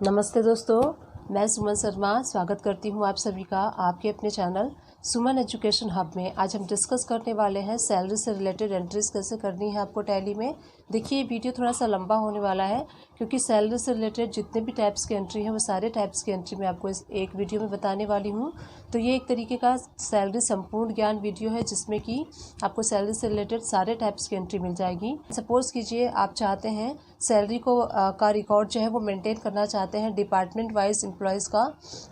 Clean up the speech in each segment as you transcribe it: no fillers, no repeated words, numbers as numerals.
नमस्ते दोस्तों, मैं सुमन शर्मा स्वागत करती हूँ आप सभी का आपके अपने चैनल सुमन एजुकेशन हब में। आज हम डिस्कस करने वाले हैं सैलरी से रिलेटेड एंट्रीज कैसे करनी है आपको टैली में। देखिए ये वीडियो थोड़ा सा लंबा होने वाला है क्योंकि सैलरी से रिलेटेड जितने भी टाइप्स की एंट्री हैं वो सारे टाइप्स की एंट्री मैं आपको इस एक वीडियो में बताने वाली हूँ। तो ये एक तरीके का सैलरी संपूर्ण ज्ञान वीडियो है जिसमें कि आपको सैलरी से रिलेटेड सारे टाइप्स की एंट्री मिल जाएगी। सपोज कीजिए आप चाहते हैं सैलरी को का रिकॉर्ड जो है वो मेंटेन करना चाहते हैं डिपार्टमेंट वाइज एम्प्लॉयज़ का।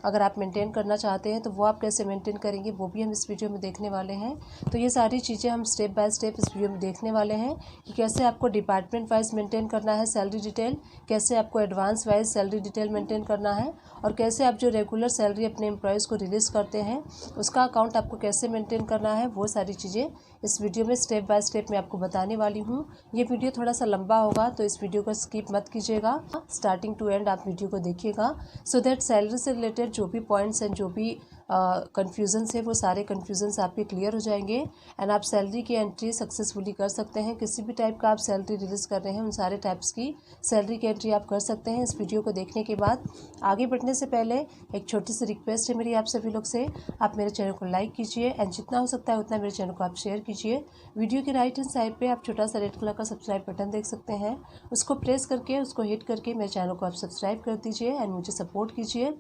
अगर आप मेंटेन करना चाहते हैं तो वो आप कैसे मेंटेन करेंगे वो भी हम इस वीडियो में देखने वाले हैं। तो ये सारी चीज़ें हम स्टेप बाय स्टेप इस वीडियो में देखने वाले हैं कि कैसे आपको डिपार्टमेंट वाइज मेंटेन करना है सैलरी डिटेल, कैसे आपको advance wise salary detail maintain करना है और कैसे आप जो रेगुलर सैलरी अपने एम्प्लॉयज़ को रिलीज़ करते हैं उसका अकाउंट आपको कैसे मेंटेन करना है, वो सारी चीज़ें इस वीडियो में स्टेप बाय स्टेप मैं आपको बताने वाली हूँ। ये वीडियो थोड़ा सा लंबा होगा तो इस वीडियो को स्किप मत कीजिएगा, स्टार्टिंग टू एंड आप वीडियो को देखिएगा सो दैट सैलरी से रिलेटेड जो भी पॉइंट्स हैं, जो भी कन्फ्यूजन्स है वो सारे कन्फ्यूजन्स आपके क्लियर हो जाएंगे एंड आप सैलरी की एंट्री सक्सेसफुली कर सकते हैं। किसी भी टाइप का आप सैलरी रिलीज़ कर रहे हैं उन सारे टाइप्स की सैलरी की एंट्री आप कर सकते हैं। इस वीडियो को देखने के बाद आगे बढ़ने से पहले एक छोटी सी रिक्वेस्ट है मेरी आप सभी लोग से, आप मेरे चैनल को लाइक कीजिए एंड जितना हो सकता है उतना मेरे चैनल को आप शेयर कीजिए। वीडियो के राइट हैंड साइड पे आप छोटा सा रेड कलर का सब्सक्राइब बटन देख सकते हैं, उसको प्रेस करके उसको हिट करके मेरे चैनल को आप सब्सक्राइब कर दीजिए एंड मुझे सपोर्ट कीजिए।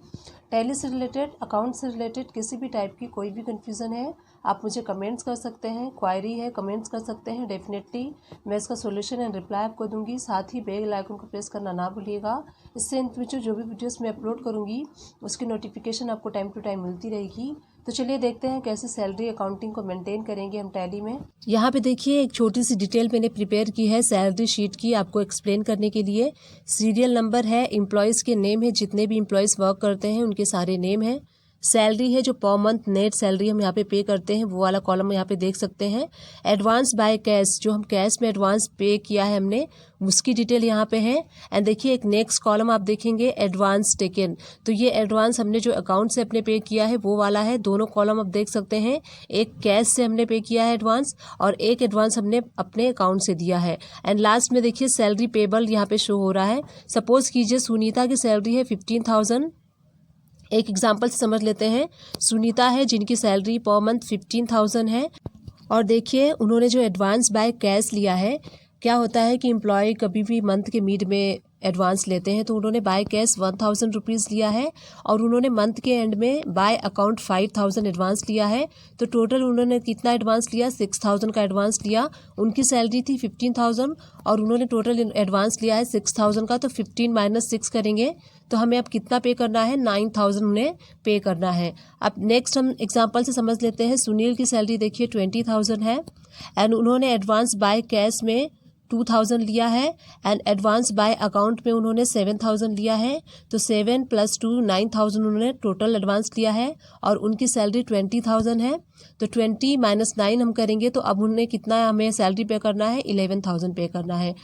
टैली से रिलेटेड, अकाउंट से रिलेटेड किसी भी टाइप की कोई भी कन्फ्यूज़न है आप मुझे कमेंट्स कर सकते हैं, क्वायरी है कमेंट्स कर सकते हैं। डेफिनेटली मैं इसका सॉल्यूशन एंड रिप्लाई आपको दूंगी। साथ ही बेल आइकन को प्रेस करना ना भूलिएगा, इससे इन फ्यूचर जो भी वीडियोस मैं अपलोड करूंगी उसकी नोटिफिकेशन आपको टाइम टू टाइम मिलती रहेगी। तो चलिए देखते हैं कैसे सैलरी अकाउंटिंग को मेंटेन करेंगे हम टैली में। यहाँ पे देखिए एक छोटी सी डिटेल मैंने प्रिपेयर की है सैलरी शीट की आपको एक्सप्लेन करने के लिए। सीरियल नंबर है, एम्प्लॉयज़ के नेम है, जितने भी एम्प्लॉयज़ वर्क करते हैं उनके सारे नेम हैं। सैलरी है जो पर मंथ नेट सैलरी हम यहाँ पे करते हैं वो वाला कॉलम यहाँ पे देख सकते हैं। एडवांस बाय कैश, जो हम कैश में एडवांस पे किया है हमने उसकी डिटेल यहाँ पे है। एंड देखिए एक नेक्स्ट कॉलम आप देखेंगे एडवांस टेकन, तो ये एडवांस हमने जो अकाउंट से अपने पे किया है वो वाला है। दोनों कॉलम आप देख सकते हैं, एक कैश से हमने पे किया है एडवांस और एक एडवांस हमने अपने अकाउंट से दिया है। एंड लास्ट में देखिए सैलरी पेबल यहाँ पे शो हो रहा है। सपोज कीजिए सुनीता की सैलरी है 15,000। एक एग्जाम्पल से समझ लेते हैं, सुनीता है जिनकी सैलरी पर मंथ 15,000 है और देखिए उन्होंने जो एडवांस बाय कैश लिया है, क्या होता है कि एम्प्लॉय कभी भी मंथ के मिड में एडवांस लेते हैं तो उन्होंने बाय कैश 1,000 रुपीज़ लिया है और उन्होंने मंथ के एंड में बाय अकाउंट 5,000 एडवांस लिया है। तो टोटल उन्होंने कितना एडवांस लिया, 6,000 का एडवांस लिया। उनकी सैलरी थी 15,000 और उन्होंने टोटल एडवांस लिया है 6,000 का, तो 15 माइनस 6 करेंगे तो हमें अब कितना पे करना है, 9,000 उन्हें पे करना है। अब नेक्स्ट हम एग्जांपल से समझ लेते हैं। सुनील की सैलरी देखिए 20,000 है एंड उन्होंने एडवांस बाय कैश में 2,000 लिया है एंड एडवांस बाय अकाउंट में उन्होंने 7,000 लिया है। तो 7 + 2 9,000 उन्होंने टोटल एडवांस लिया है और उनकी सैलरी 20,000 है। तो 20 - 9 हम करेंगे तो अब उन्हें कितना हमें सैलरी पे करना है, 11,000 पे करना है।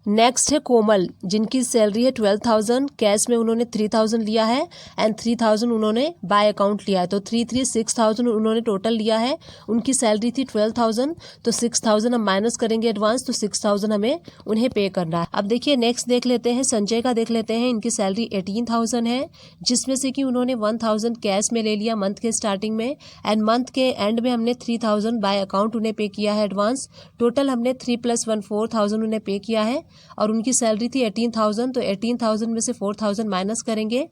नेक्स्ट है कोमल जिनकी सैलरी है 12,000, कैश में उन्होंने 3,000 लिया है एंड 3,000 उन्होंने बाय अकाउंट लिया है। तो 6,000 उन्होंने टोटल लिया है। उनकी सैलरी थी 12,000, तो 6,000 हम माइनस करेंगे एडवांस, तो 6,000 हमें उन्हें पे करना है। अब देखिए नेक्स्ट देख लेते हैं, संजय का देख लेते हैं। इनकी सैलरी 18,000 है जिसमें से कि उन्होंने 1,000 कैश में ले लिया मंथ के स्टार्टिंग में एंड मंथ के एंड में हमने 3,000 बाय अकाउंट उन्हें पे किया है एडवांस। टोटल हमने 3 + 1 4,000 उन्हें पे किया है और उनकी सैलरी थी 18,000, तो 18,000 में से 4,000 माइनस करेंगे।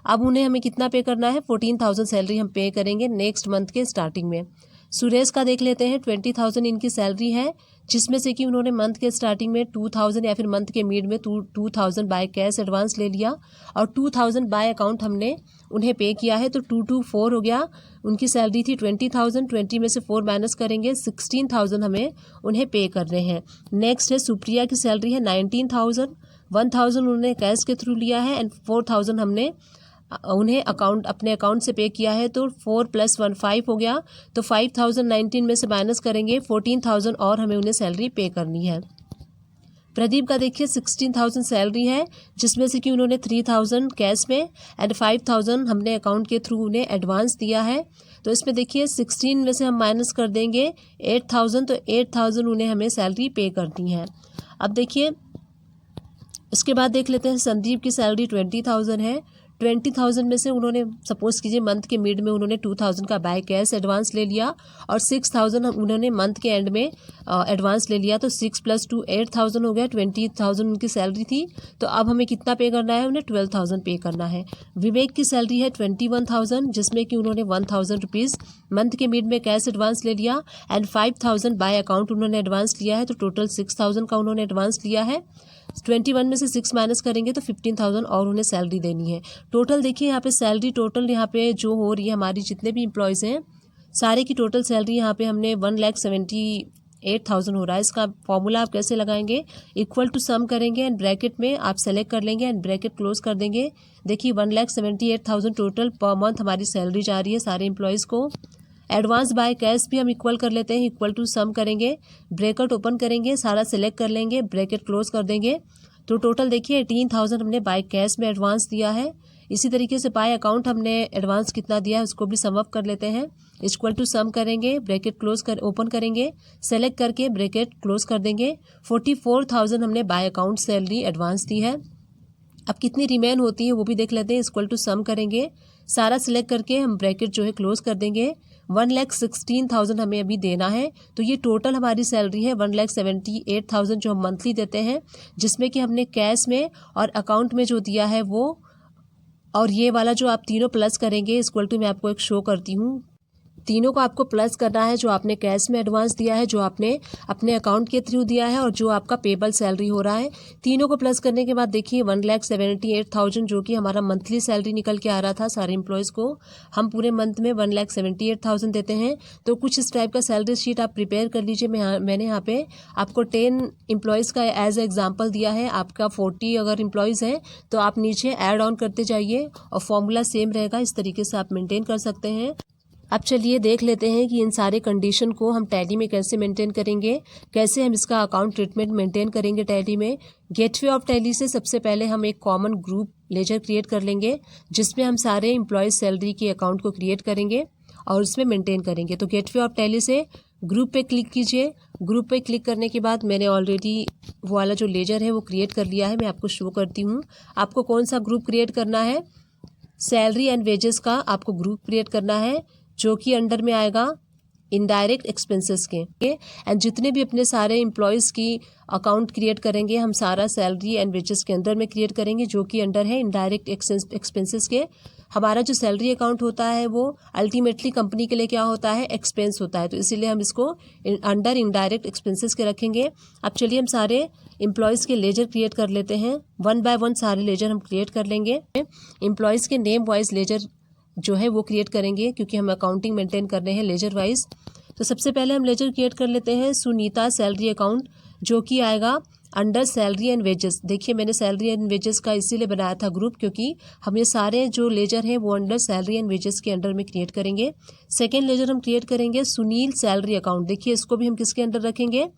अब उन्हें हमें कितना पे करना है, 14,000 सैलरी हम पे करेंगे नेक्स्ट मंथ के स्टार्टिंग में। सुरेश का देख लेते हैं, 20,000 इनकी सैलरी है जिसमें से कि उन्होंने मंथ के स्टार्टिंग में 2,000 या फिर मंथ के मिड में 2,000 बाय कैश एडवांस ले लिया और 2,000 बाय अकाउंट हमने उन्हें पे किया है। तो 224 हो गया। उनकी सैलरी थी 20,000, 20 में से 4 माइनस करेंगे, 16,000 हमें उन्हें पे करने हैं। नेक्स्ट है सुप्रिया की सैलरी है 19,000, 1,000 उन्होंने कैश के थ्रू लिया है एंड 4,000 हमने उन्हें अपने अकाउंट से पे किया है। तो 4 + 1 5 हो गया। तो 5,019 में से माइनस करेंगे 14,000 और हमें उन्हें सैलरी पे करनी है। प्रदीप का देखिए 16,000 सैलरी है जिसमें से कि उन्होंने 3,000 कैश में एंड 5,000 हमने अकाउंट के थ्रू उन्हें एडवांस दिया है। तो इसमें देखिए 16 में से हम माइनस कर देंगे 8,000, तो 8,000 उन्हें हमें सैलरी पे करनी है। अब देखिए उसके बाद देख लेते हैं संदीप की सैलरी 20,000 है। 20,000 में से उन्होंने सपोज कीजिए मंथ के मिड में उन्होंने 2,000 का बाय कैश एडवांस ले लिया और 6,000 उन्होंने मंथ के एंड में एडवांस ले लिया, तो 6 + 2 8,000 हो गया। 20,000 उनकी सैलरी थी, तो अब हमें कितना पे करना है, उन्हें 12,000 पे करना है। विवेक की सैलरी है 21,000, जिसमें कि उन्होंने 1,000 रुपीज़ मंथ के मिड में कैश एडवांस ले लिया एंड 5,000 बाय अकाउंट उन्होंने एडवांस लिया है, तो टोटल 6,000 का उन्होंने एडवांस लिया है। 21 में से 6 माइनस करेंगे तो 15,000 और उन्हें सैलरी देनी है। टोटल देखिए यहाँ पे सैलरी टोटल यहाँ पे जो हो रही है, हमारी जितने भी एम्प्लॉयज़ हैं सारे की टोटल सैलरी यहाँ पे हमने 1,78,000 हो रहा है। इसका फॉर्मूला आप कैसे लगाएंगे, इक्वल टू सम करेंगे एंड ब्रैकेट में आप सेलेक्ट कर लेंगे एंड ब्रैकेट क्लोज कर देंगे। देखिए 1,78,000 टोटल पर मंथ हमारी सैलरी जा रही है सारे एम्प्लॉयज़ को। एडवांस बाय कैश भी हम इक्वल कर लेते हैं, इक्वल टू सम करेंगे, ब्रैकेट ओपन करेंगे, सारा सिलेक्ट कर लेंगे, ब्रैकेट क्लोज कर देंगे। तो टोटल देखिए 18,000 हमने बाय कैश में एडवांस दिया है। इसी तरीके से बाय अकाउंट हमने एडवांस कितना दिया है उसको भी सम अप कर लेते हैं, इक्वल टू सम करेंगे, ब्रैकेट क्लोज कर ओपन करेंगे, सेलेक्ट करके ब्रैकेट क्लोज कर देंगे। 44,000 हमने बाय अकाउंट सैलरी एडवांस दी है। अब कितनी रिमेन होती है वो भी देख लेते हैं, इक्वल टू सम करेंगे, सारा सिलेक्ट करके हम ब्रैकेट जो है क्लोज कर देंगे। 1,16,000 हमें अभी देना है, तो ये टोटल हमारी सैलरी है 1,78,000 जो हम मंथली देते हैं, जिसमें कि हमने कैश में और अकाउंट में जो दिया है वो, और ये वाला जो आप तीनों प्लस करेंगे, इक्वल टू मैं आपको एक शो करती हूँ। तीनों को आपको प्लस करना है, जो आपने कैश में एडवांस दिया है, जो आपने अपने अकाउंट के थ्रू दिया है और जो आपका पेबल सैलरी हो रहा है। तीनों को प्लस करने के बाद देखिए 1,78,000 जो कि हमारा मंथली सैलरी निकल के आ रहा था सारे एम्प्लॉयज़ को, हम पूरे मंथ में 1,78,000 देते हैं। तो कुछ इस टाइप का सैलरी शीट आप प्रिपेयर कर लीजिए। मैंने यहाँ पे आपको 10 एम्प्लॉयज़ का एज एग्जाम्पल दिया है। आपका 40 अगर एम्प्लॉयज़ हैं तो आप नीचे ऐड ऑन करते जाइए और फॉर्मूला सेम रहेगा, इस तरीके से आप मेंटेन कर सकते हैं। अब चलिए देख लेते हैं कि इन सारे कंडीशन को हम टैली में कैसे मेंटेन करेंगे, कैसे हम इसका अकाउंट ट्रीटमेंट मेंटेन करेंगे टैली में। गेटवे ऑफ टैली से सबसे पहले हम एक कॉमन ग्रुप लेजर क्रिएट कर लेंगे, जिसमें हम सारे एम्प्लॉयज़ सैलरी के अकाउंट को क्रिएट करेंगे और उसमें मेंटेन करेंगे। तो गेटवे ऑफ टैली से ग्रुप पे क्लिक कीजिए। ग्रुप पे क्लिक करने के बाद मैंने ऑलरेडी वो वाला जो लेजर है वो क्रिएट कर लिया है, मैं आपको शो करती हूँ। आपको कौन सा ग्रुप क्रिएट करना है, सैलरी एंड वेजेस का आपको ग्रुप क्रिएट करना है, जो कि अंडर में आएगा इनडायरेक्ट एक्सपेंसेस के। एंड जितने भी अपने सारे एम्प्लॉयज़ की अकाउंट क्रिएट करेंगे हम सारा सैलरी एंड वेजेस के अंदर में क्रिएट करेंगे, जो कि अंडर है इनडायरेक्ट एक्सपेंसेस के। हमारा जो सैलरी अकाउंट होता है वो अल्टीमेटली कंपनी के लिए क्या होता है, एक्सपेंस होता है, तो इसीलिए हम इसको अंडर इनडायरेक्ट एक्सपेंसेस के रखेंगे। अब चलिए हम सारे एम्प्लॉयज़ के लेजर क्रिएट कर लेते हैं, 1 बाय 1 सारे लेजर हम क्रिएट कर लेंगे। एम्प्लॉयज़ के नेम वाइज लेजर जो है वो क्रिएट करेंगे, क्योंकि हम अकाउंटिंग मेंटेन कर रहे हैं लेजर वाइज। तो सबसे पहले हम लेजर क्रिएट कर लेते हैं सुनीता सैलरी अकाउंट, जो कि आएगा अंडर सैलरी एंड वेजेस। देखिए मैंने सैलरी एंड वेजेस का इसीलिए बनाया था ग्रुप, क्योंकि हम ये सारे जो लेजर हैं वो अंडर सैलरी एंड वेजेस के अंडर में क्रिएट करेंगे। सेकेंड लेजर हम क्रिएट करेंगे सुनील सैलरी अकाउंट। देखिए इसको भी हम किसके अंडर रखेंगे,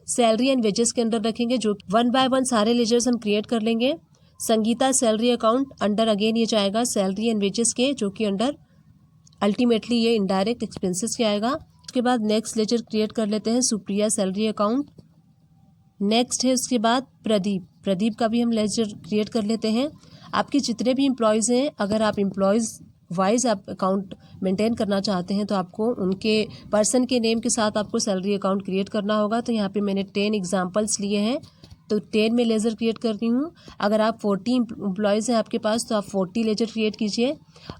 सैलरी एंड वेजेस के अंडर रखेंगे, जो 1 बाय 1 सारे लेजर्स हम क्रिएट कर लेंगे। Sangeeta salary account under again ये जाएगा सैलरी एंड वेजेस के, जो कि अंडर अल्टीमेटली ये इनडायरेक्ट एक्सपेंसेस के आएगा। उसके बाद नेक्स्ट लेजर क्रिएट कर लेते हैं सुप्रिया सैलरी अकाउंट। नेक्स्ट है उसके बाद प्रदीप का भी हम लेजर क्रिएट कर लेते हैं। आपके जितने भी एम्प्लॉयज़ हैं, अगर आप एम्प्लॉयज़ वाइज आप अकाउंट मेंटेन करना चाहते हैं तो आपको उनके पर्सन के नेम के साथ आपको सैलरी अकाउंट क्रिएट करना होगा। तो यहाँ पे मैंने 10 एग्जांपल्स लिए हैं, तो 10 में लेज़र क्रिएट करती हूँ। अगर आप 40 एम्प्लॉयज़ हैं आपके पास तो आप 40 लेज़र क्रिएट कीजिए,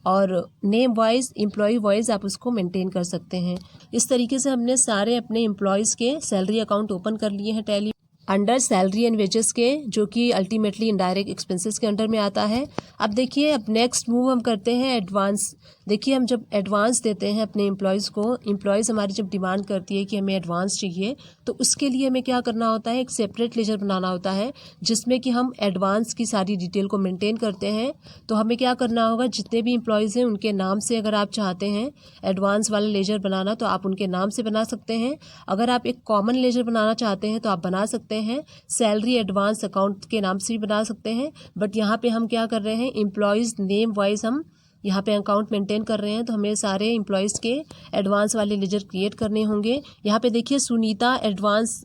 और नेम वाइज एम्प्लॉय वाइज आप उसको मेंटेन कर सकते हैं। इस तरीके से हमने सारे अपने एम्प्लॉयज़ के सैलरी अकाउंट ओपन कर लिए हैं tally under salary and wages के, जो कि अल्टीमेटली इनडायरेक्ट एक्सपेंसेस के अंडर में आता है। अब देखिए अब नेक्स्ट मूव हम करते हैं एडवांस। देखिए हम जब एडवांस देते हैं अपने एम्प्लॉयज़ को, एम्प्लॉयज़ हमारी जब डिमांड करती है कि हमें एडवांस चाहिए, तो उसके लिए हमें क्या करना होता है, एक सेपरेट लेजर बनाना होता है, जिसमें कि हम एडवांस की सारी डिटेल को मेंटेन करते हैं। तो हमें क्या करना होगा, जितने भी एम्प्लॉयज़ हैं उनके नाम से अगर आप चाहते हैं एडवांस वाला लेजर बनाना तो आप उनके नाम से बना सकते हैं। अगर आप एक कॉमन लेजर बनाना चाहते हैं तो आप बना सकते हैं, सैलरी एडवांस अकाउंट के नाम से भी बना सकते हैं। बट यहाँ पे हम क्या कर रहे हैं, एम्प्लॉयज़ नेम वाइज हम यहाँ पे अकाउंट मेंटेन कर रहे हैं, तो हमें सारे एम्प्लॉयज़ के एडवांस वाले लेजर क्रिएट करने होंगे। यहाँ पे देखिए सुनीता एडवांस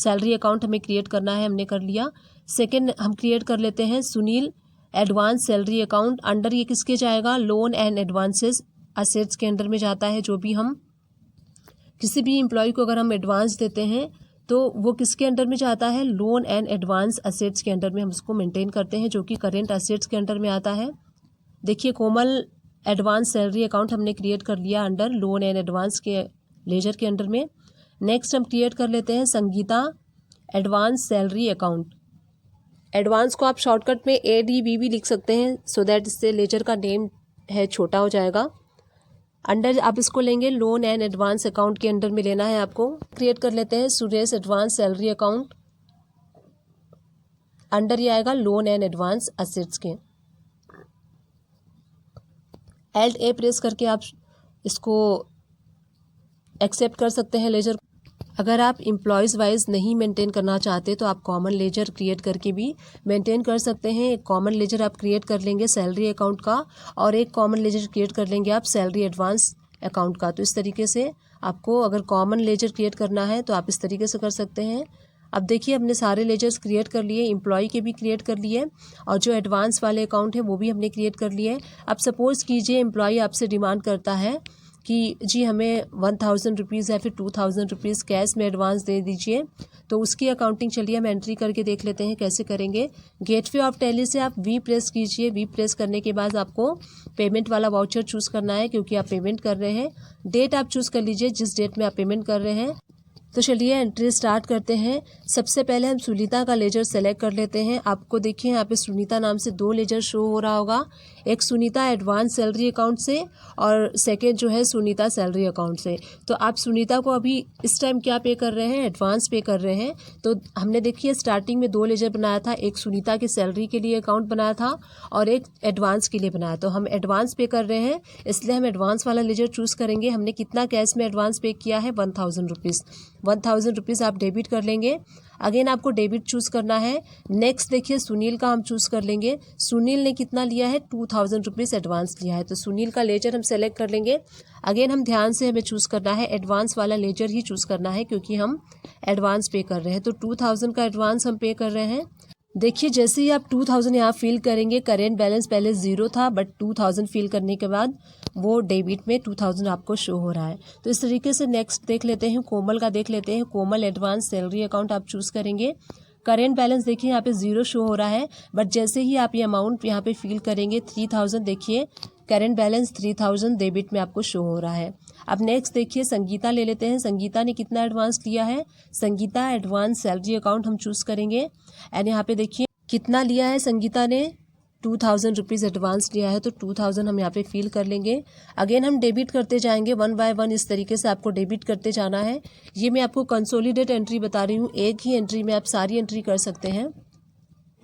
सैलरी अकाउंट हमें क्रिएट करना है, हमने कर लिया। सेकेंड हम क्रिएट कर लेते हैं Sunil advance salary account. Under ये किसके जाएगा, लोन एंड एडवांसेस असेट्स के अंडर में जाता है। जो भी हम किसी भी एम्प्लॉय को अगर हम एडवांस देते हैं तो वो किसके अंडर में जाता है, लोन एंड एडवांस असेट्स के अंडर में हम उसको मेंटेन करते हैं, जो कि करेंट असेट्स के अंडर में आता है। देखिए कोमल एडवांस सैलरी अकाउंट हमने क्रिएट कर लिया अंडर लोन एंड एडवांस के लेजर के अंडर में। नेक्स्ट हम क्रिएट कर लेते हैं Sangeeta advance salary account. Advance को आप शॉर्टकट में ADV भी लिख सकते हैं, सो दैट इससे लेजर का नेम है छोटा हो जाएगा। अंडर आप इसको लेंगे लोन एंड एडवांस अकाउंट के अंडर में लेना है आपको। क्रिएट कर लेते हैं Suresh advance salary account. Under ये आएगा लोन एंड एडवांस असेट्स के। Alt+A प्रेस करके आप इसको एक्सेप्ट कर सकते हैं लेजर। अगर आप एम्प्लॉयज़ वाइज नहीं मेंटेन करना चाहते तो आप कॉमन लेजर क्रिएट करके भी मेंटेन कर सकते हैं। एक कॉमन लेजर आप क्रिएट कर लेंगे सैलरी अकाउंट का, और एक कॉमन लेजर क्रिएट कर लेंगे आप सैलरी एडवांस अकाउंट का। तो इस तरीके से आपको अगर कॉमन लेजर क्रिएट करना है तो आप इस तरीके से कर सकते हैं। अब देखिए हमने सारे लेजर्स क्रिएट कर लिए, एम्प्लॉय के भी क्रिएट कर लिए, और जो एडवांस वाले अकाउंट है वो भी हमने क्रिएट कर लिए। अब सपोज़ कीजिए एम्प्लॉय आपसे डिमांड करता है कि जी हमें 1000 रुपीज़ या फिर 2000 रुपीज़ कैश में एडवांस दे दीजिए, तो उसकी अकाउंटिंग चलिए हम एंट्री करके देख लेते हैं कैसे करेंगे। गेटवे ऑफ टैली से आप V प्रेस कीजिए। V प्रेस करने के बाद आपको पेमेंट वाला वाउचर चूज़ करना है, क्योंकि आप पेमेंट कर रहे हैं। डेट आप चूज़ कर लीजिए जिस डेट में आप पेमेंट कर रहे हैं। तो चलिए एंट्री स्टार्ट करते हैं। सबसे पहले हम सुनीता का लेजर सेलेक्ट कर लेते हैं। आपको देखिए यहाँ पे सुनीता नाम से 2 लेजर शो हो रहा होगा, एक सुनीता एडवांस सैलरी अकाउंट से और सेकेंड जो है सुनीता सैलरी अकाउंट से। तो आप सुनीता को अभी इस टाइम क्या पे कर रहे हैं, एडवांस पे कर रहे हैं। तो हमने देखिए स्टार्टिंग में 2 लेजर बनाया था, एक सुनीता की सैलरी के लिए अकाउंट बनाया था और एक एडवांस के लिए बनाया। तो हम एडवांस पे कर रहे हैं, इसलिए हम एडवांस वाला लेजर चूज़ करेंगे। हमने कितना कैश में एडवांस पे किया है, 1000 रुपीज़। 1000 रुपीज़ आप डेबिट कर लेंगे। अगेन आपको डेबिट चूज़ करना है। नेक्स्ट देखिए सुनील का हम चूज़ कर लेंगे। सुनील ने कितना लिया है, 2000 रुपीज़ एडवांस लिया है, तो सुनील का लेजर हम सेलेक्ट कर लेंगे। अगेन हम ध्यान से हमें चूज़ करना है, एडवांस वाला लेजर ही चूज़ करना है, क्योंकि हम एडवांस पे कर रहे हैं। तो 2000 का एडवांस हम पे कर रहे हैं। देखिए जैसे ही आप 2000 यहाँ फिल करेंगे, करेंट बैलेंस पहले 0 था, बट 2000 फिल करने के बाद वो डेबिट में 2000 आपको शो हो रहा है। तो इस तरीके से नेक्स्ट देख लेते हैं, कोमल का देख लेते हैं। कोमल एडवांस सैलरी अकाउंट आप चूज़ करेंगे। करेंट बैलेंस देखिए यहाँ पे 0 शो हो रहा है, बट जैसे ही आप ये अमाउंट यहाँ पे फिल करेंगे 3000, देखिए करेंट बैलेंस 3000 डेबिट में आपको शो हो रहा है। अब नेक्स्ट देखिए संगीता ले लेते हैं। संगीता ने कितना एडवांस लिया है, संगीता एडवांस सैलरी अकाउंट हम चूज़ करेंगे। एंड यहाँ पे देखिए कितना लिया है संगीता ने, 2000 रुपीज़ एडवांस लिया है, तो 2000 हम यहाँ पे फिल कर लेंगे। अगेन हम डेबिट करते जाएंगे 1 बाय 1, इस तरीके से आपको डेबिट करते जाना है। ये मैं आपको कंसोलिडेट एंट्री बता रही हूँ, एक ही एंट्री में आप सारी एंट्री कर सकते हैं।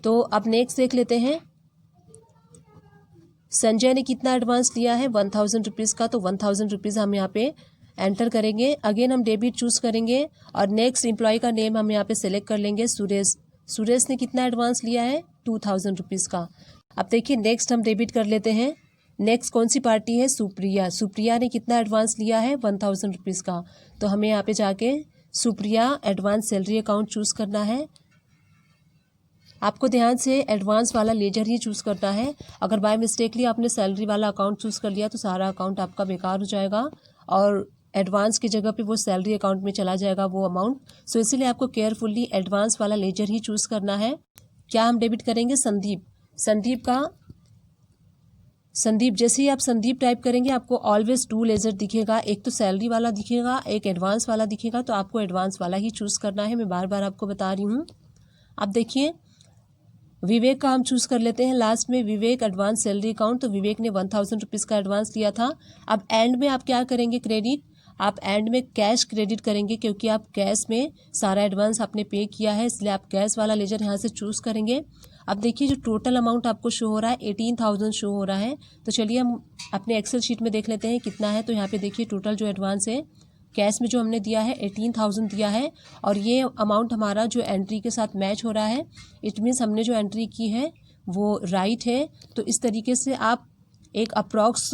तो अब नेक्स्ट देख लेते हैं, संजय ने कितना एडवांस लिया है, 1000 रुपीज़ का, तो 1000 रुपीज़ हम यहाँ पे एंटर करेंगे। अगेन हम डेबिट चूज़ करेंगे और नेक्स्ट एम्प्लॉय का नेम हम यहाँ पे सेलेक्ट कर लेंगे, सुरेश। सुरेश ने कितना एडवांस लिया है, 2000 रुपीज़ का। अब देखिए नेक्स्ट हम डेबिट कर लेते हैं। नेक्स्ट कौन सी पार्टी है, सुप्रिया। सुप्रिया ने कितना एडवांस लिया है, 1000 रुपीज़ का। तो हमें यहाँ पे जाके Supriya advance salary account choose करना है। आपको ध्यान से एडवांस वाला लेजर ही चूज़ करना है। अगर बाय मिस्टेकली आपने सैलरी वाला अकाउंट चूज़ कर लिया तो सारा अकाउंट आपका बेकार हो जाएगा और एडवांस की जगह पे वो सैलरी अकाउंट में चला जाएगा वो अमाउंट। सो इसीलिए आपको केयरफुली एडवांस वाला लेजर ही चूज़ करना है। क्या हम डेबिट करेंगे, संदीप। संदीप जैसे ही आप संदीप टाइप करेंगे आपको ऑलवेज 2 लेजर दिखेगा, एक तो सैलरी वाला दिखेगा, एक एडवांस वाला दिखेगा। तो आपको एडवांस वाला ही चूज़ करना है, मैं बार बार आपको बता रही हूँ। अब देखिए विवेक का हम चूज़ कर लेते हैं लास्ट में, विवेक एडवांस सैलरी अकाउंट। तो विवेक ने 1000 रुपीज़ का एडवांस लिया था। अब एंड में आप क्या करेंगे, क्रेडिट। आप एंड में कैश क्रेडिट करेंगे, क्योंकि आप कैश में सारा एडवांस आपने पे किया है, इसलिए आप कैश वाला लेजर यहाँ से चूज़ करेंगे। अब देखिए जो टोटल अमाउंट आपको शो हो रहा है 18000 शो हो रहा है। तो चलिए हम अपने एक्सेल शीट में देख लेते हैं कितना है। तो यहाँ पे देखिए टोटल जो एडवांस है कैश में जो हमने दिया है 18000 दिया है, और ये अमाउंट हमारा जो एंट्री के साथ मैच हो रहा है। इट मीन्स हमने जो एंट्री की है वो राइट है। तो इस तरीके से आप एक अप्रॉक्स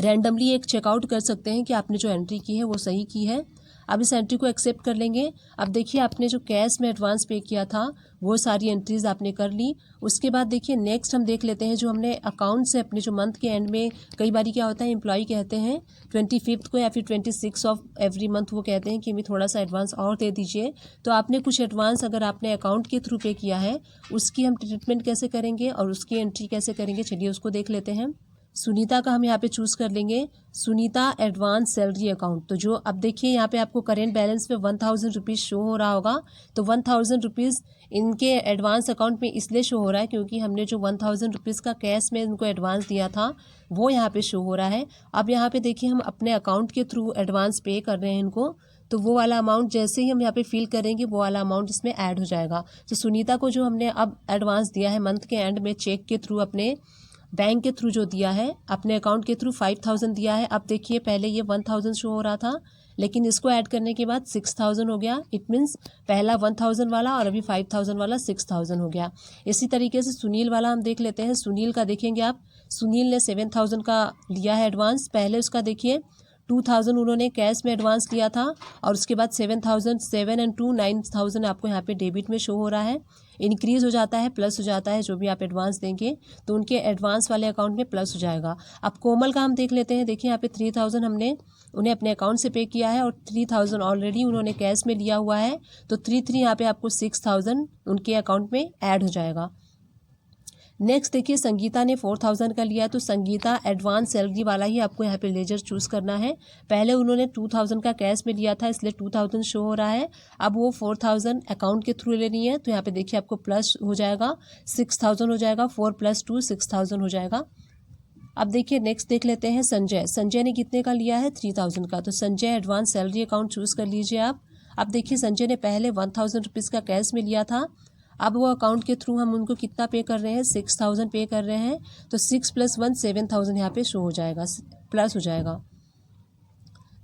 रैंडमली एक चेकआउट कर सकते हैं कि आपने जो एंट्री की है वो सही की है। अब इस एंट्री को एक्सेप्ट कर लेंगे। अब देखिए आपने जो कैश में एडवांस पे किया था वो सारी एंट्रीज़ आपने कर ली। उसके बाद देखिए नेक्स्ट हम देख लेते हैं जो हमने अकाउंट से अपने जो मंथ के एंड में कई बार क्या होता है एम्प्लॉय कहते हैं 25 को या फिर 26 ऑफ एवरी मंथ वो कहते हैं कि हमें थोड़ा सा एडवांस और दे दीजिए। तो आपने कुछ एडवांस अगर आपने अकाउंट के थ्रू पे किया है उसकी हम ट्रीटमेंट कैसे करेंगे और उसकी एंट्री कैसे करेंगे, चलिए उसको देख लेते हैं। सुनीता का हम यहाँ पे चूज़ कर लेंगे, सुनीता एडवांस सैलरी अकाउंट। तो जो अब देखिए यहाँ पे आपको करेंट बैलेंस में 1000 रुपीज़ शो हो रहा होगा। तो 1000 रुपीज़ इनके एडवांस अकाउंट में इसलिए शो हो रहा है क्योंकि हमने जो 1000 रुपीज़ का कैश में इनको एडवांस दिया था वो यहाँ पे शो हो रहा है। अब यहाँ पे देखिए हम अपने अकाउंट के थ्रू एडवांस पे कर रहे हैं इनको, तो वो वाला अमाउंट जैसे ही हम यहाँ पे फिल करेंगे वो वाला अमाउंट इसमें ऐड हो जाएगा। तो सुनीता को जो हमने अब एडवांस दिया है मंथ के एंड में चेक के थ्रू अपने बैंक के थ्रू जो दिया है, अपने अकाउंट के थ्रू 5000 दिया है। अब देखिए पहले ये 1000 शो हो रहा था लेकिन इसको ऐड करने के बाद 6000 हो गया। इट मीन्स पहला 1000 वाला और अभी 5000 वाला 6000 हो गया। इसी तरीके से सुनील वाला हम देख लेते हैं। सुनील का देखेंगे आप, सुनील ने 7000 का लिया है एडवांस। पहले उसका देखिए 2000 उन्होंने कैश में एडवांस लिया था और उसके बाद 7000, 7 एंड 2 9000 आपको यहाँ पे डेबिट में शो हो रहा है। इंक्रीज़ हो जाता है, प्लस हो जाता है, जो भी आप एडवांस देंगे तो उनके एडवांस वाले अकाउंट में प्लस हो जाएगा। अब कोमल का हम देख लेते हैं। देखिए यहाँ पे 3000 हमने उन्हें अपने अकाउंट से पे किया है और 3000 ऑलरेडी उन्होंने कैश में लिया हुआ है। तो 3 यहाँ पे आपको 6000 उनके अकाउंट में ऐड हो जाएगा। नेक्स्ट देखिए संगीता ने 4000 का लिया, तो संगीता एडवांस सैलरी वाला ही आपको यहाँ पे लेजर चूज़ करना है। पहले उन्होंने 2000 का कैश में लिया था इसलिए 2000 शो हो रहा है। अब वो 4000 अकाउंट के थ्रू लेनी है तो यहाँ पे देखिए आपको प्लस हो जाएगा, 6000 हो जाएगा, 4 + 2 6000 हो जाएगा। अब देखिए नेक्स्ट देख लेते हैं संजय। संजय ने कितने का लिया है 3000 का, तो Sanjay advance salary account choose कर लीजिए आप। अब देखिए संजय ने पहले 1000 रुपीज़ का कैश में लिया था, अब वो अकाउंट के थ्रू हम उनको कितना पे कर रहे हैं 6000 पे कर रहे हैं। तो 6 + 1 7000 यहाँ पे शो हो जाएगा, प्लस हो जाएगा।